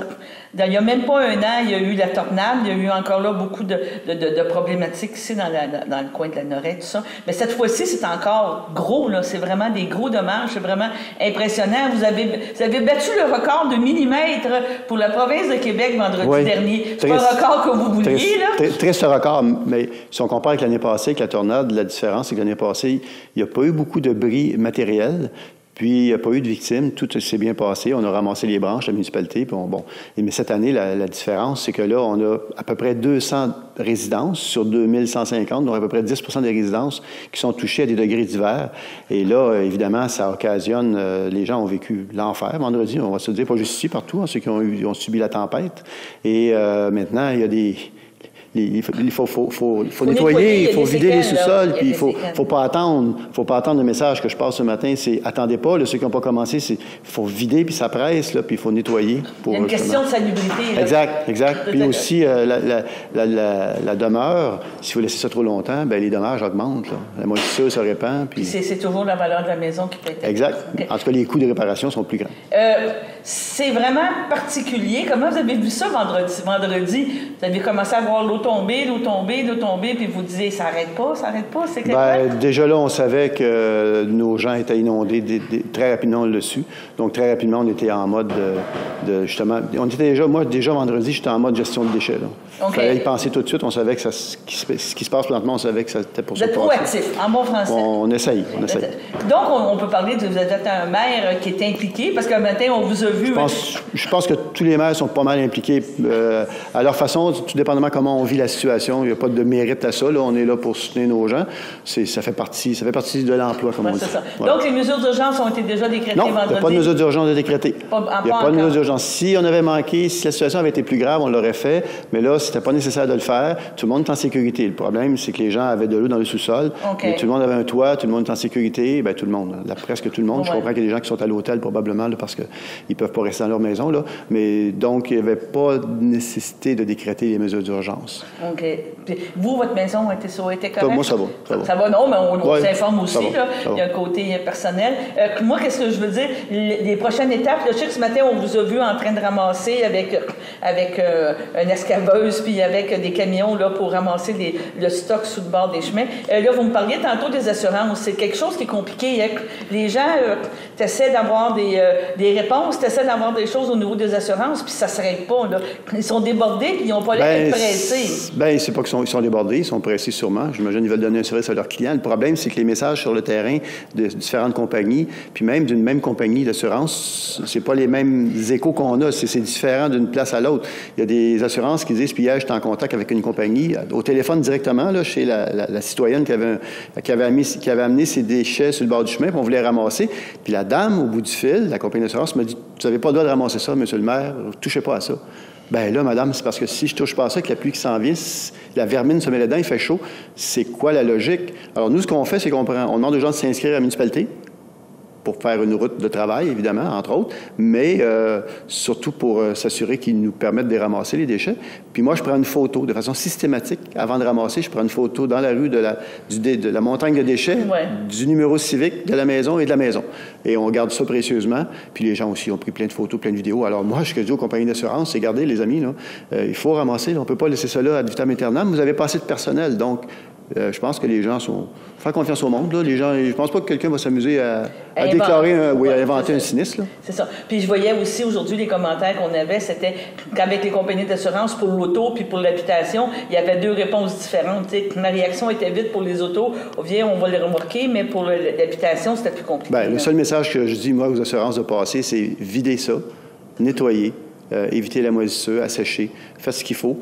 Il n'y a même pas un an, il y a eu la tornade. Il y a eu encore là beaucoup de problématiques ici dans le coin de Lanoraie, tout ça. Mais cette fois-ci, c'est encore gros. Là. C'est vraiment des gros dommages. C'est vraiment impressionnant. Vous avez battu le record de millimètres pour la province de Québec vendredi dernier. C'est pas un record que vous vouliez, là? Triste record, mais si on compare avec l'année passée, avec la tornade, la différence, c'est que l'année passée, il n'y a pas eu beaucoup de bris matériels. Puis, il n'y a pas eu de victimes. Tout s'est bien passé. On a ramassé les branches, la municipalité. Puis mais cette année, la différence, c'est que là, on a à peu près 200 résidences sur 2150, donc à peu près 10 des résidences qui sont touchées à des degrés divers. Et là, évidemment, ça occasionne... les gens ont vécu l'enfer vendredi, on va se dire, pas juste ici, partout, hein, ceux qui ont subi la tempête. Et maintenant, il y a des... Il faut nettoyer, il faut vider les sous-sols, puis il faut pas attendre. Faut pas attendre le message que je passe ce matin, c'est attendez pas, là, ceux qui n'ont pas commencé, c'est faut vider, puis ça presse, là, puis il faut nettoyer. Il y a une question de salubrité. Là. Exact. Puis aussi, la demeure, si vous laissez ça trop longtemps, bien, les dommages augmentent. Là. La moisissure se répand. Puis c'est toujours la valeur de la maison qui peut être... Exact. Okay. En tout cas, les coûts de réparation sont plus grands. C'est vraiment particulier. Comment vous avez vu ça vendredi? Vous avez commencé à voir l'eau tomber, puis vous disiez, ça n'arrête pas, c'est quelque déjà là, on savait que nos gens étaient inondés très rapidement, on l'a su. Donc, très rapidement, on était en mode de justement... Moi, déjà vendredi, j'étais en mode gestion de déchets. Il fallait y penser tout de suite. On savait que ce qui se passe présentement, on savait que c'était pour ça. Vous êtes proactif, en bon français. On essaye. Donc, on peut parler vous êtes un maire qui est impliqué, parce qu'un matin, on vous a vu... Je pense que tous les maires sont pas mal impliqués à leur façon, tout dépendamment comment on vit la situation. Il n'y a pas de mérite à ça. Là. On est là pour soutenir nos gens. Ça fait partie de l'emploi, comme on dit. Ça. Voilà. Donc, les mesures d'urgence ont été déjà décrétées vendredi? Non, il n'y a pas de mesures d'urgence de décrétées. Il n'y a pas de mesures d'urgence. Si on avait manqué, si la situation avait été plus grave, on l'aurait fait. Mais là, c'était pas nécessaire de le faire. Tout le monde est en sécurité. Le problème, c'est que les gens avaient de l'eau dans le sous-sol. Okay. Tout le monde avait un toit, tout le monde est en sécurité. Bien, tout le monde. Là, presque tout le monde. Ouais. Je comprends qu'il y a des gens qui sont à l'hôtel, probablement, là, parce qu'ils ne peuvent pas rester dans leur maison. Là. Mais donc, il n'y avait pas de nécessité de décréter les mesures d'urgence. OK. Puis, vous, votre maison a été correcte? Moi, ça va. Ça va, non, mais on s'informe aussi. Là. Il y a un côté personnel. Moi, qu'est-ce que je veux dire? Les prochaines étapes, je sais que ce matin, on vous a vu en train de ramasser avec une escaveuse puis avec des camions là, pour ramasser le stock sous le bord des chemins. Là, vous me parliez tantôt des assurances. C'est quelque chose qui est compliqué. Les gens essaient d'avoir des réponses, essaient d'avoir des choses au niveau des assurances, puis ça ne se règle pas. Là. Ils sont débordés puis ils n'ont pas l'air d'être pressés. Bien, c'est pas qu'ils sont débordés, ils sont pressés sûrement. J'imagine qu'ils veulent donner un service à leurs clients. Le problème, c'est que les messages sur le terrain de différentes compagnies, puis même d'une même compagnie d'assurance, c'est pas les mêmes échos qu'on a. C'est différent d'une place à l'autre. Il y a des assurances qui disent, puis hier, j'étais en contact avec une compagnie, au téléphone directement, là, chez la citoyenne qui avait amené ses déchets sur le bord du chemin, puis on voulait les ramasser. Puis la dame, au bout du fil, la compagnie d'assurance, m'a dit, vous n'avez pas le droit de ramasser ça, monsieur le maire, ne touchez pas à ça. Bien là, madame, c'est parce que si je touche pas à ça, que la pluie qui s'en vient, la vermine se met là-dedans, il fait chaud. C'est quoi la logique? Alors, nous, ce qu'on fait, c'est qu'on demande aux gens de s'inscrire à la municipalité pour faire une route de travail, évidemment, entre autres, mais surtout pour s'assurer qu'ils nous permettent de ramasser les déchets. Puis moi, je prends une photo de façon systématique. Avant de ramasser, je prends une photo dans la rue de la montagne de déchets, du numéro civique de la maison et de la maison. Et on garde ça précieusement. Puis les gens aussi ont pris plein de photos, plein de vidéos. Alors moi, ce que je dis aux compagnies d'assurance, c'est regardez, les amis, là, il faut ramasser. Là, on ne peut pas laisser ça là ad vitam aeternam. Vous avez pas assez de personnel, donc... je pense que les gens sont... Faire confiance au monde, là. Les gens... Je pense pas que quelqu'un va s'amuser à déclarer à inventer un sinistre, là. C'est ça. Puis je voyais aussi aujourd'hui les commentaires qu'on avait, c'était qu'avec les compagnies d'assurance pour l'auto puis pour l'habitation, il y avait deux réponses différentes. T'sais, ma réaction était vite pour les autos. On va les remorquer, mais pour l'habitation, c'était plus compliqué. Bien, le seul message que je dis, moi, aux assurances de passer, c'est vider ça, nettoyer, éviter la moisissure, assécher, faites ce qu'il faut.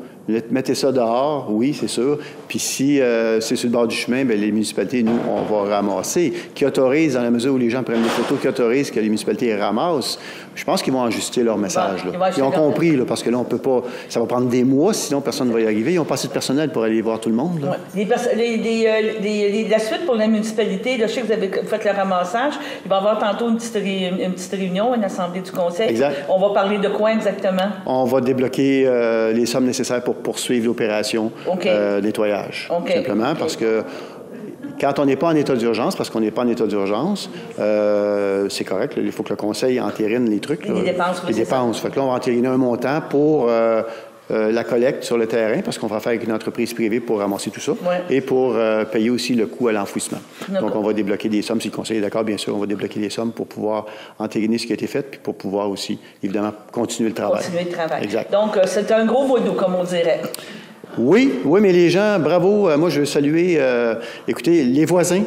Mettez ça dehors, oui, c'est sûr. Puis si c'est sur le bord du chemin, bien, les municipalités, nous, on va ramasser. Qui autorise, dans la mesure où les gens prennent des photos, qui autorise que les municipalités ramassent, je pense qu'ils vont ajuster leur message. Là. Ils ont compris, là, parce que là, on peut pas... Ça va prendre des mois, sinon personne ne va y arriver. Ils ont pas assez de personnel pour aller voir tout le monde. Là. Ouais. La suite pour la municipalité, là, je sais que vous avez fait le ramassage. Il va y avoir tantôt une petite réunion, une assemblée du conseil. Exact. On va parler de quoi exactement? On va débloquer les sommes nécessaires pour poursuivre l'opération nettoyage. Simplement parce que quand on n'est pas en état d'urgence, parce qu'on n'est pas en état d'urgence, c'est correct. Là, il faut que le conseil entérine les trucs. Les dépenses. Les dépenses. Fait que là, on va entériner un montant pour la collecte sur le terrain, parce qu'on va faire avec une entreprise privée pour ramasser tout ça, et pour payer aussi le coût à l'enfouissement. Donc, on va débloquer des sommes. Si le conseil est d'accord, bien sûr, on va débloquer des sommes pour pouvoir entériner ce qui a été fait, puis pour pouvoir aussi, évidemment, continuer le travail. Continuer le travail. Exact. Donc, c'est un gros vaudou, comme on dirait. Oui, mais les gens, bravo. Moi, je veux saluer, écoutez, les voisins.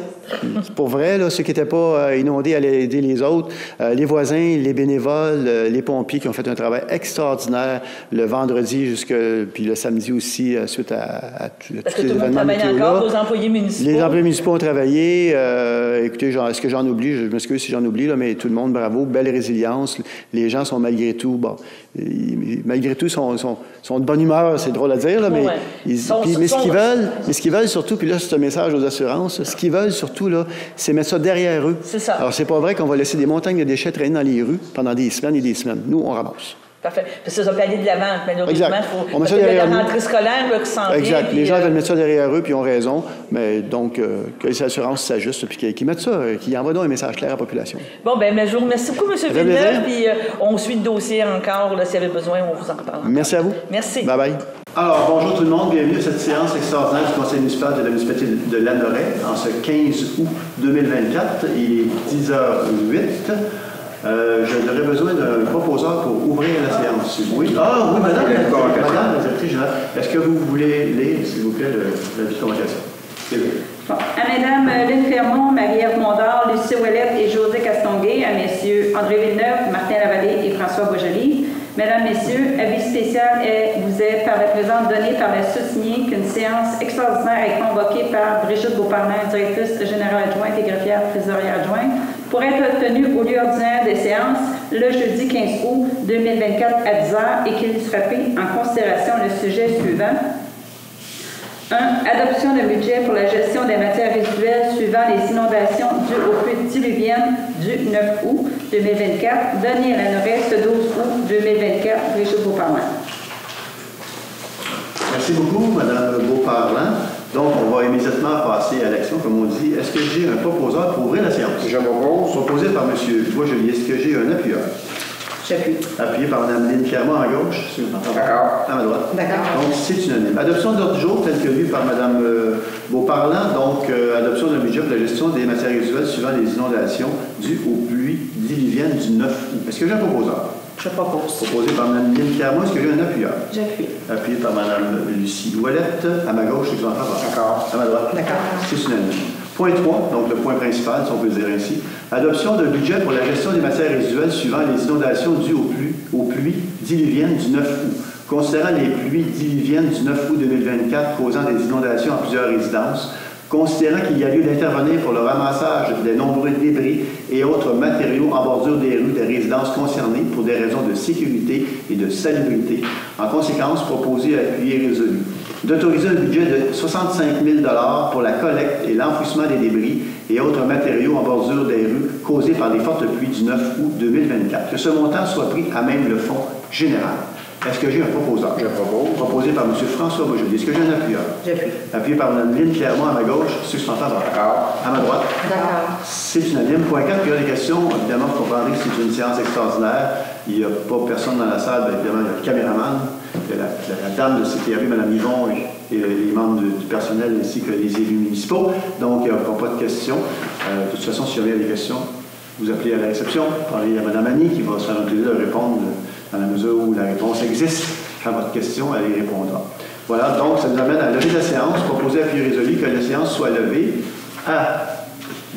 Pour vrai, là, ceux qui n'étaient pas inondés allaient aider les autres. Les voisins, les bénévoles, les pompiers qui ont fait un travail extraordinaire le vendredi puis le samedi aussi, suite à tous les événements météo. Encore, vos employés municipaux? Les employés municipaux ont travaillé. Écoutez, est-ce que j'en oublie? Je m'excuse si j'en oublie, là, mais tout le monde, bravo. Belle résilience. Les gens sont malgré tout, malgré tout, sont de bonne humeur. C'est drôle à dire, là, mais, ce qu'ils veulent surtout, puis là, c'est un message aux assurances, ce qu'ils veulent surtout, là, c'est mettre ça derrière eux. C'est ça. Alors, c'est pas vrai qu'on va laisser des montagnes de déchets traîner dans les rues pendant des semaines et des semaines. Nous, on ramasse. Parfait. Parce que ça peut aller de l'avant, malheureusement. Exact. On met ça derrière la rentrée scolaire là, qui s'en vient. Exact. Les gens veulent mettre ça derrière eux, puis ils ont raison. Mais donc, que les assurances s'ajustent, puis qu'ils mettent ça, qu'ils envoient donc un message clair à la population. Bon, je vous remercie beaucoup, M. Villeneuve. Puis on suit le dossier encore. S'il y avait besoin, on vous en reparle. Merci à vous. Merci. Bye-bye. Alors, bonjour tout le monde. Bienvenue à cette séance extraordinaire du Conseil municipal de la municipalité de Lanoraie en ce 15 août 2024. Il est 10h08. J'aurais besoin d'un proposeur pour ouvrir la séance. Oui? Ah, oui, madame. Madame la directrice générale, est-ce que vous voulez lire, s'il vous plaît, l'avis de convocation? Bon. À Mme Lynne Fermont, Marie-Ève Mondor, Lucie Ouellette et José Castonguay, à Messieurs André Villeneuve, Martin Lavallée et François Beaujoli. Mesdames, Messieurs, avis spécial vous est par la présente donné par la soutenue qu'une séance extraordinaire est convoquée par Brigitte Beauparlin, directrice générale adjointe et greffière trésorière adjointe, pour être tenue au lieu ordinaire des séances le jeudi 15 août 2024 à 10h et qu'il sera pris en considération le sujet suivant. 1. Adoption de budget pour la gestion des matières résiduelles suivant les inondations dues aux pluies diluviennes du 9 août 2024, donné à Lanoraie ce 12 août 2024, Brigitte Beauparlin. Merci beaucoup, Mme Beauparlin. Donc, on va immédiatement passer à l'action, comme on dit. Est-ce que j'ai un proposeur pour ouvrir la séance? Je propose. Proposé par M. Beaujoli. Est-ce que j'ai un appuyeur? J'appuie. Appuyé par Mme Lynne Clermont à gauche. D'accord. À ma droite. D'accord. Donc, c'est unanime. Adoption de l'ordre du jour, tel que lu par Mme Beauparlin. Donc, adoption d'un budget pour la gestion des matières résiduelles suivant les inondations dues aux pluies diluviennes du 9 août. Est-ce que j'ai un proposeur? Je propose. Proposé par Mme Lynne Clermont. Est-ce que j'ai un appuyeur? J'appuie. Appuyé par Mme Lucie Ouellette. À ma gauche, je suis en faveur. D'accord. À ma droite. D'accord. C'est unanime. Point 3, donc le point principal, si on peut le dire ainsi. Adoption d'un budget pour la gestion des matières résiduelles suivant les inondations dues aux pluies diluviennes du 9 août. Considérant les pluies diluviennes du 9 août 2024 causant des inondations en plusieurs résidences, considérant qu'il y a lieu d'intervenir pour le ramassage des nombreux débris et autres matériaux en bordure des rues des résidences concernées pour des raisons de sécurité et de salubrité, en conséquence, proposé à appuyer résolu. D'autoriser un budget de 65 000 $ pour la collecte et l'enfouissement des débris et autres matériaux en bordure des rues causés par les fortes pluies du 9 août 2024. Que ce montant soit pris à même le fonds général. Est-ce que j'ai un proposeur? Je propose. Proposé par M. François Beaujoli. Est-ce que j'ai un appuyeur? J'appuie. Appuyé par Mme Lynne Clermont à ma gauche. Ceux qui sont en faveur. D'accord. À ma droite. D'accord. C'est unanime. Point 4, il y a des questions. Évidemment, vous comprendrez que c'est une séance extraordinaire. Il n'y a pas personne dans la salle. Bien, évidemment, il y a le caméraman, il y a la dame de CTRU, Mme Yvon, et les membres du personnel ainsi que les élus municipaux. Donc, il n'y a pas de questions. De toute façon, si jamais il y a des questions, vous appelez à la réception, parlez à Mme Annie qui va se faire un plaisir de répondre dans la mesure où la réponse existe à votre question, elle y répondra. Voilà, donc ça nous amène à lever la séance, proposer à Pierre résolu que la séance soit levée à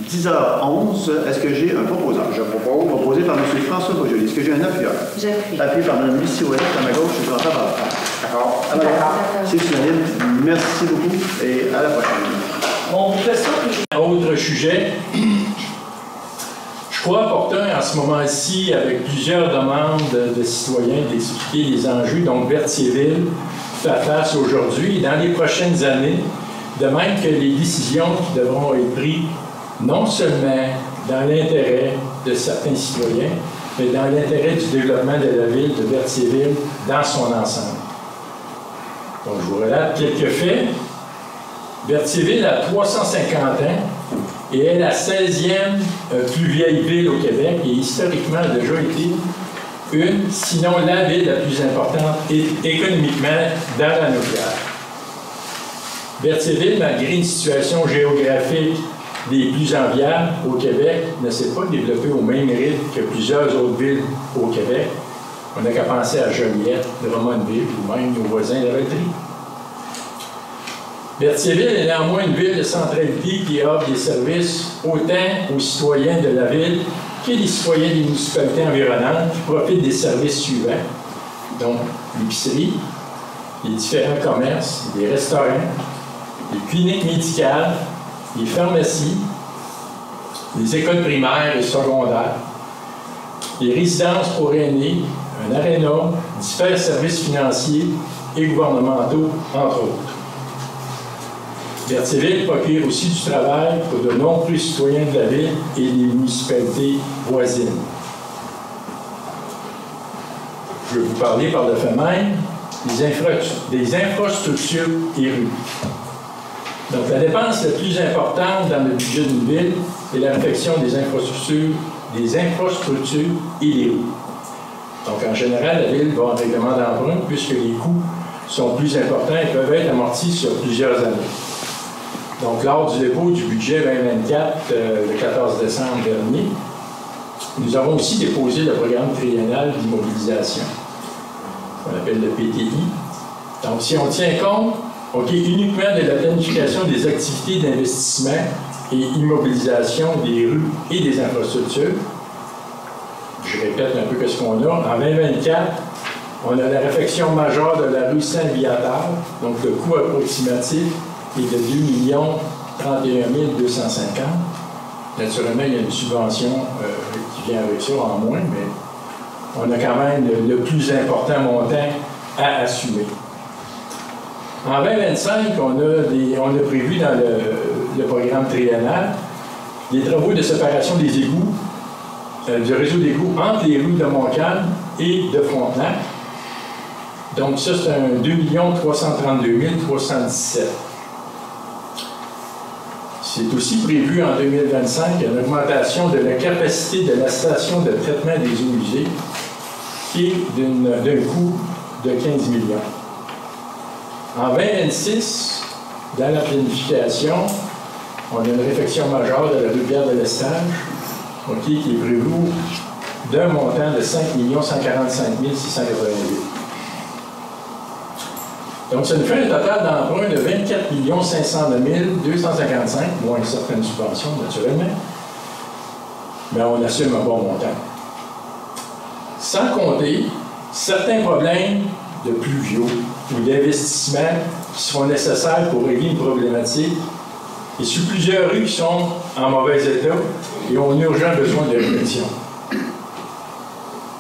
10h11. Est-ce que j'ai un proposeur? Je propose. Proposé par M. François Beaujoli. Est-ce que j'ai un appuyeur? J'appuie. Appuyé par Mme Lucie Ouellette à ma gauche, je suis en faveur. D'accord. C'est unanime. Merci beaucoup et à la prochaine. On fait ça. Autre sujet. Je crois opportun en ce moment-ci, avec plusieurs demandes de citoyens, d'expliquer les enjeux dont Berthierville fait face aujourd'hui et dans les prochaines années, de même que les décisions qui devront être prises non seulement dans l'intérêt de certains citoyens, mais dans l'intérêt du développement de la ville de Berthierville dans son ensemble. Donc, je vous relate quelques faits. Berthierville a 350 ans et est la 16e plus vieille ville au Québec et historiquement a déjà été une, sinon la ville la plus importante économiquement dans la Naudière. Berthierville, malgré une situation géographique des plus enviables au Québec, ne s'est pas développée au même rythme que plusieurs autres villes au Québec. On n'a qu'à penser à Joliette, Drummondville ou même nos voisins de Valtry. Berthierville est néanmoins une ville de centralité qui offre des services autant aux citoyens de la ville que les citoyens des municipalités environnantes qui profitent des services suivants. Donc, l'épicerie, les différents commerces, les restaurants, les cliniques médicales, les pharmacies, les écoles primaires et secondaires, les résidences pour aînés, un aréna, divers services financiers et gouvernementaux, entre autres. Berthierville procure aussi du travail pour de nombreux citoyens de la ville et des municipalités voisines. Je vais vous parler par le fait même des infrastructures et rues. Donc, la dépense la plus importante dans le budget d'une ville est la réfection des infrastructures et des rues. Donc, en général, la ville va en règlement d'emprunt puisque les coûts sont plus importants et peuvent être amortis sur plusieurs années. Donc, lors du dépôt du budget 2024, le 14 décembre dernier, nous avons aussi déposé le programme triennal d'immobilisation, qu'on appelle le PTI. Donc, si on tient compte uniquement de la planification des activités d'investissement et immobilisation des rues et des infrastructures, je répète un peu ce qu'on a. En 2024, on a la réfection majeure de la rue Saint-Viateur, donc le coût approximatif est de 2 031 250. Naturellement, il y a une subvention qui vient avec ça en moins, mais on a quand même le plus important montant à assumer. En 2025, on a prévu dans le programme triennal des travaux de séparation des égouts, du réseau d'égouts entre les rues de Montcalm et de Frontenac. Donc ça, c'est un 2 332 317. C'est aussi prévu en 2025 une augmentation de la capacité de la station de traitement des eaux usées qui est d'un coût de 15 millions. En 2026, dans la planification, on a une réfection majeure de la rivière de l'Estage, qui est prévue d'un montant de 5 145 688. Donc, ça nous fait un total d'emprunt de 24 509 255, moins certaines subventions, naturellement, mais on assume un bon montant. Sans compter certains problèmes de pluviaux ou d'investissements qui seront nécessaires pour régler une problématique et sur plusieurs rues qui sont en mauvais état et ont un urgent besoin de réflexion.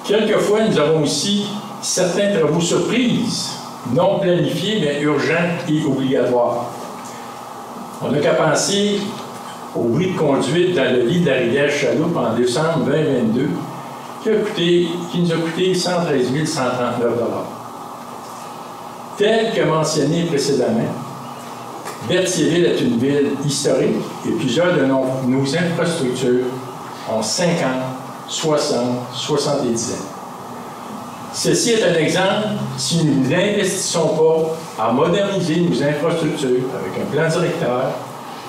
Quelquefois, nous avons aussi certains travaux surprises, non planifiés, mais urgents et obligatoires. On n'a qu'à penser au bris de conduite dans le lit de la rivière Chaloupe en décembre 2022, qui nous a coûté 113 139 $. Tel que mentionné précédemment, Berthierville est une ville historique et plusieurs de nos infrastructures ont 50, 60, 70 ans. Ceci est un exemple si nous n'investissons pas à moderniser nos infrastructures avec un plan directeur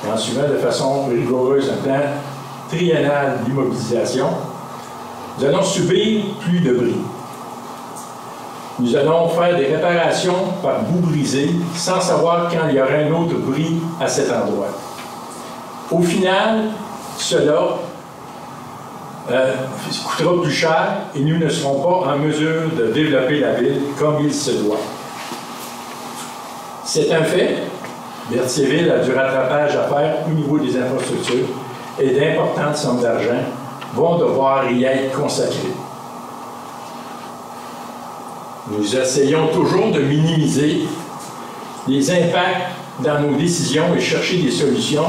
et en suivant de façon rigoureuse un plan triennal d'immobilisation, nous allons subir plus de bris. Nous allons faire des réparations par bout brisé sans savoir quand il y aura un autre bris à cet endroit. Au final, cela coûtera plus cher et nous ne serons pas en mesure de développer la ville comme il se doit. C'est un fait. Berthierville a du rattrapage à faire au niveau des infrastructures et d'importantes sommes d'argent vont devoir y être consacrées. Nous essayons toujours de minimiser les impacts dans nos décisions et chercher des solutions,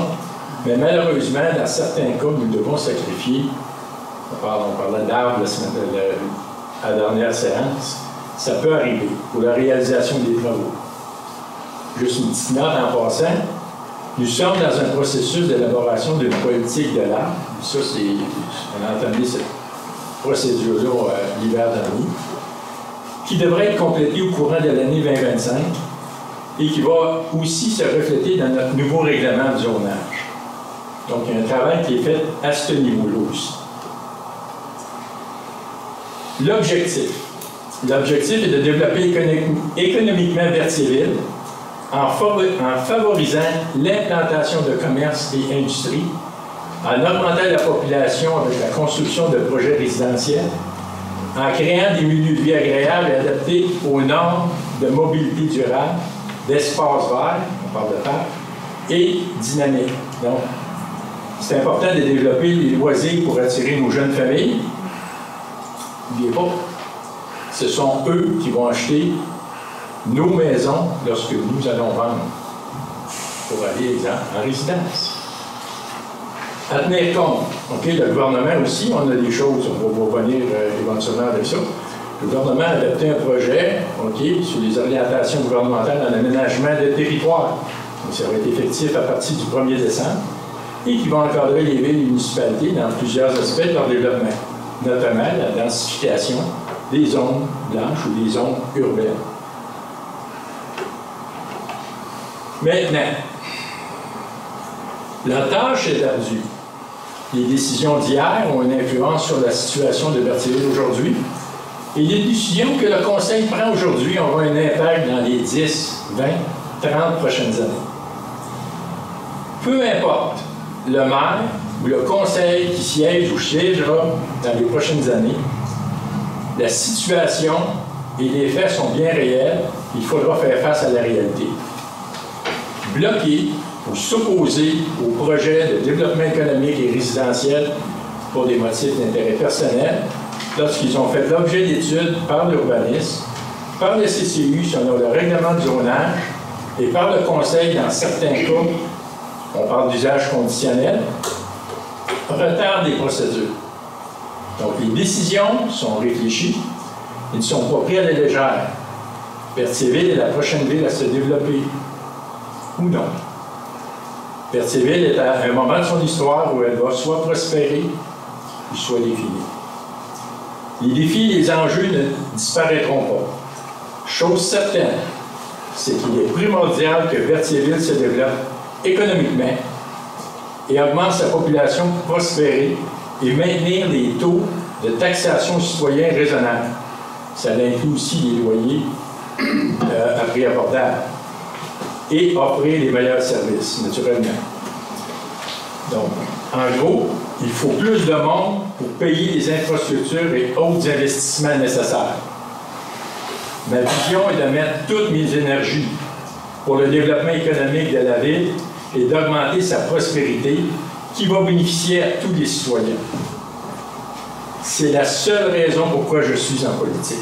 mais malheureusement, dans certains cas, nous devons sacrifier. On parlait d'arbres à la dernière séance. Ça peut arriver pour la réalisation des travaux. Juste une petite note en passant. Nous sommes dans un processus d'élaboration d'une politique de l'arbre. Ça, on a entendu cette procédure-là l'hiver dernier, qui devrait être complétée au courant de l'année 2025 et qui va aussi se refléter dans notre nouveau règlement de zonage. Donc, il y a un travail qui est fait à ce niveau-là aussi. L'objectif est de développer économiquement Berthierville en favorisant l'implantation de commerces et industries, en augmentant la population avec la construction de projets résidentiels, en créant des milieux de vie agréables et adaptés aux normes de mobilité durable, d'espace vert, on parle de parc, et dynamique. Donc, c'est important de développer les loisirs pour attirer nos jeunes familles. N'oubliez pas, ce sont eux qui vont acheter nos maisons lorsque nous allons vendre pour aller, exemple, en résidence. À tenir compte, le gouvernement aussi, on a des choses, on va revenir éventuellement avec ça. Le gouvernement a adopté un projet sur les orientations gouvernementales en aménagement de territoire. Donc, ça va être effectif à partir du 1er décembre et qui va encadrer les villes et les municipalités dans plusieurs aspects de leur développement, notamment la densification des zones blanches ou des zones urbaines. Maintenant, la tâche est ardue. Les décisions d'hier ont une influence sur la situation de Berthierville aujourd'hui. Et les décisions que le Conseil prend aujourd'hui auront un impact dans les 10, 20, 30 prochaines années. Peu importe le maire ou le Conseil qui siège ou siégera dans les prochaines années, la situation et les faits sont bien réels. Il faudra faire face à la réalité. Bloquer ou s'opposer aux projets de développement économique et résidentiel pour des motifs d'intérêt personnel, lorsqu'ils ont fait l'objet d'études par l'urbanisme, par le CCU selon le règlement de zonage et par le Conseil dans certains cas, on parle d'usage conditionnel, retard des procédures. Donc les décisions sont réfléchies, ils ne sont pas pris à la légère. Berthierville est la prochaine ville à se développer. Ou non. Berthierville est à un moment de son histoire où elle va soit prospérer ou soit défiler. Les défis et les enjeux ne disparaîtront pas. Chose certaine, c'est qu'il est primordial que Berthierville se développe économiquement et augmente sa population pour prospérer et maintenir les taux de taxation citoyens raisonnables. Ça inclut aussi les loyers à prix abordable et offrir les meilleurs services, naturellement. Donc, en gros, il faut plus de monde pour payer les infrastructures et autres investissements nécessaires. Ma vision est de mettre toutes mes énergies pour le développement économique de la ville et d'augmenter sa prospérité qui va bénéficier à tous les citoyens. C'est la seule raison pourquoi je suis en politique.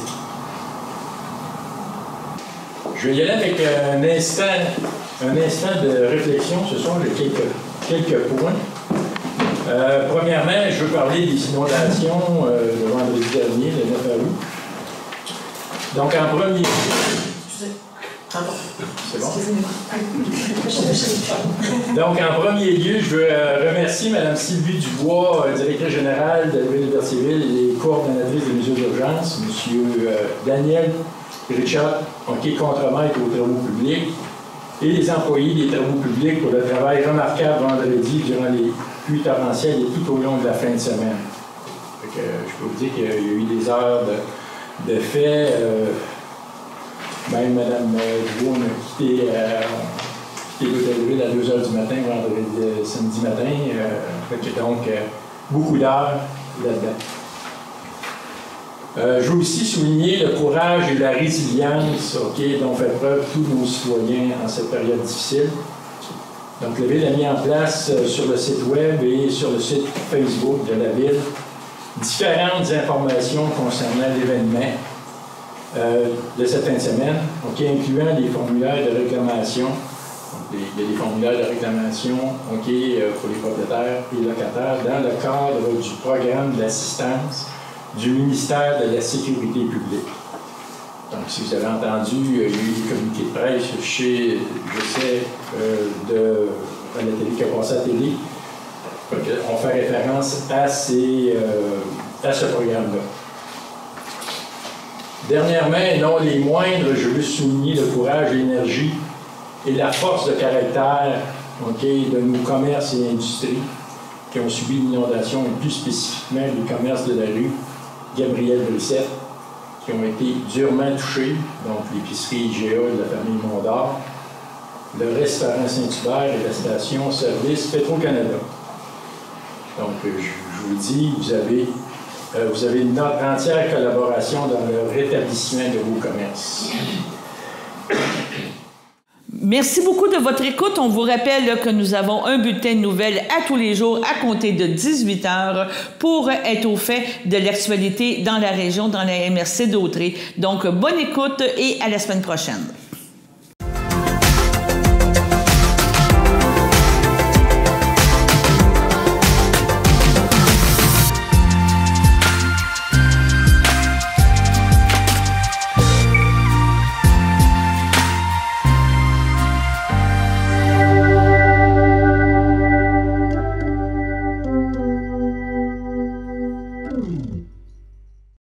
Je vais y aller avec un instant de réflexion. Ce soir, j'ai quelques points. Premièrement, je veux parler des inondations le vendredi dernier, le 9 août. Donc, en premier lieu... C'est bon? Donc, en premier lieu, je veux remercier Mme Sylvie Dubois, directrice générale de la ville de Berthierville et coordonnatrice des mesures d'urgence, M. Daniel Richard, contremaître aux travaux publics, et les employés des travaux publics pour le travail remarquable vendredi durant les pluies torrentielles et tout au long de la fin de semaine. Je peux vous dire qu'il y a eu des heures de fait. Même Mme Dubois a quitté l'hôtel à 2 h du matin, samedi matin. Donc, beaucoup d'heures là-dedans. Je veux aussi souligner le courage et la résilience dont fait preuve tous nos citoyens en cette période difficile. Donc, la Ville a mis en place sur le site web et sur le site Facebook de la Ville différentes informations concernant l'événement de cette fin de semaine, incluant les formulaires de réclamation. Donc, il y a des formulaires de réclamation pour les propriétaires et locataires dans le cadre du programme d'assistance du ministère de la Sécurité publique. Donc, si vous avez entendu, il y a eu des communiqués de presse chez, je sais, à la télé qui a passé à la télé. Donc, on fait référence à ce programme-là. Dernièrement, et non les moindres, je veux souligner le courage, l'énergie et la force de caractère de nos commerces et industries qui ont subi l'inondation, et plus spécifiquement les commerces de la rue Gabriel Brissette, qui ont été durement touchés, donc l'épicerie IGA de la famille Mondor, le restaurant Saint-Hubert et la station-service Petro-Canada. Donc, je vous dis, vous avez notre entière collaboration dans le rétablissement de vos commerces. Merci beaucoup de votre écoute. On vous rappelle là, que nous avons un bulletin de nouvelles à tous les jours à compter de 18 heures pour être au fait de l'actualité dans la région, dans la MRC d'Autrey. Donc, bonne écoute et à la semaine prochaine.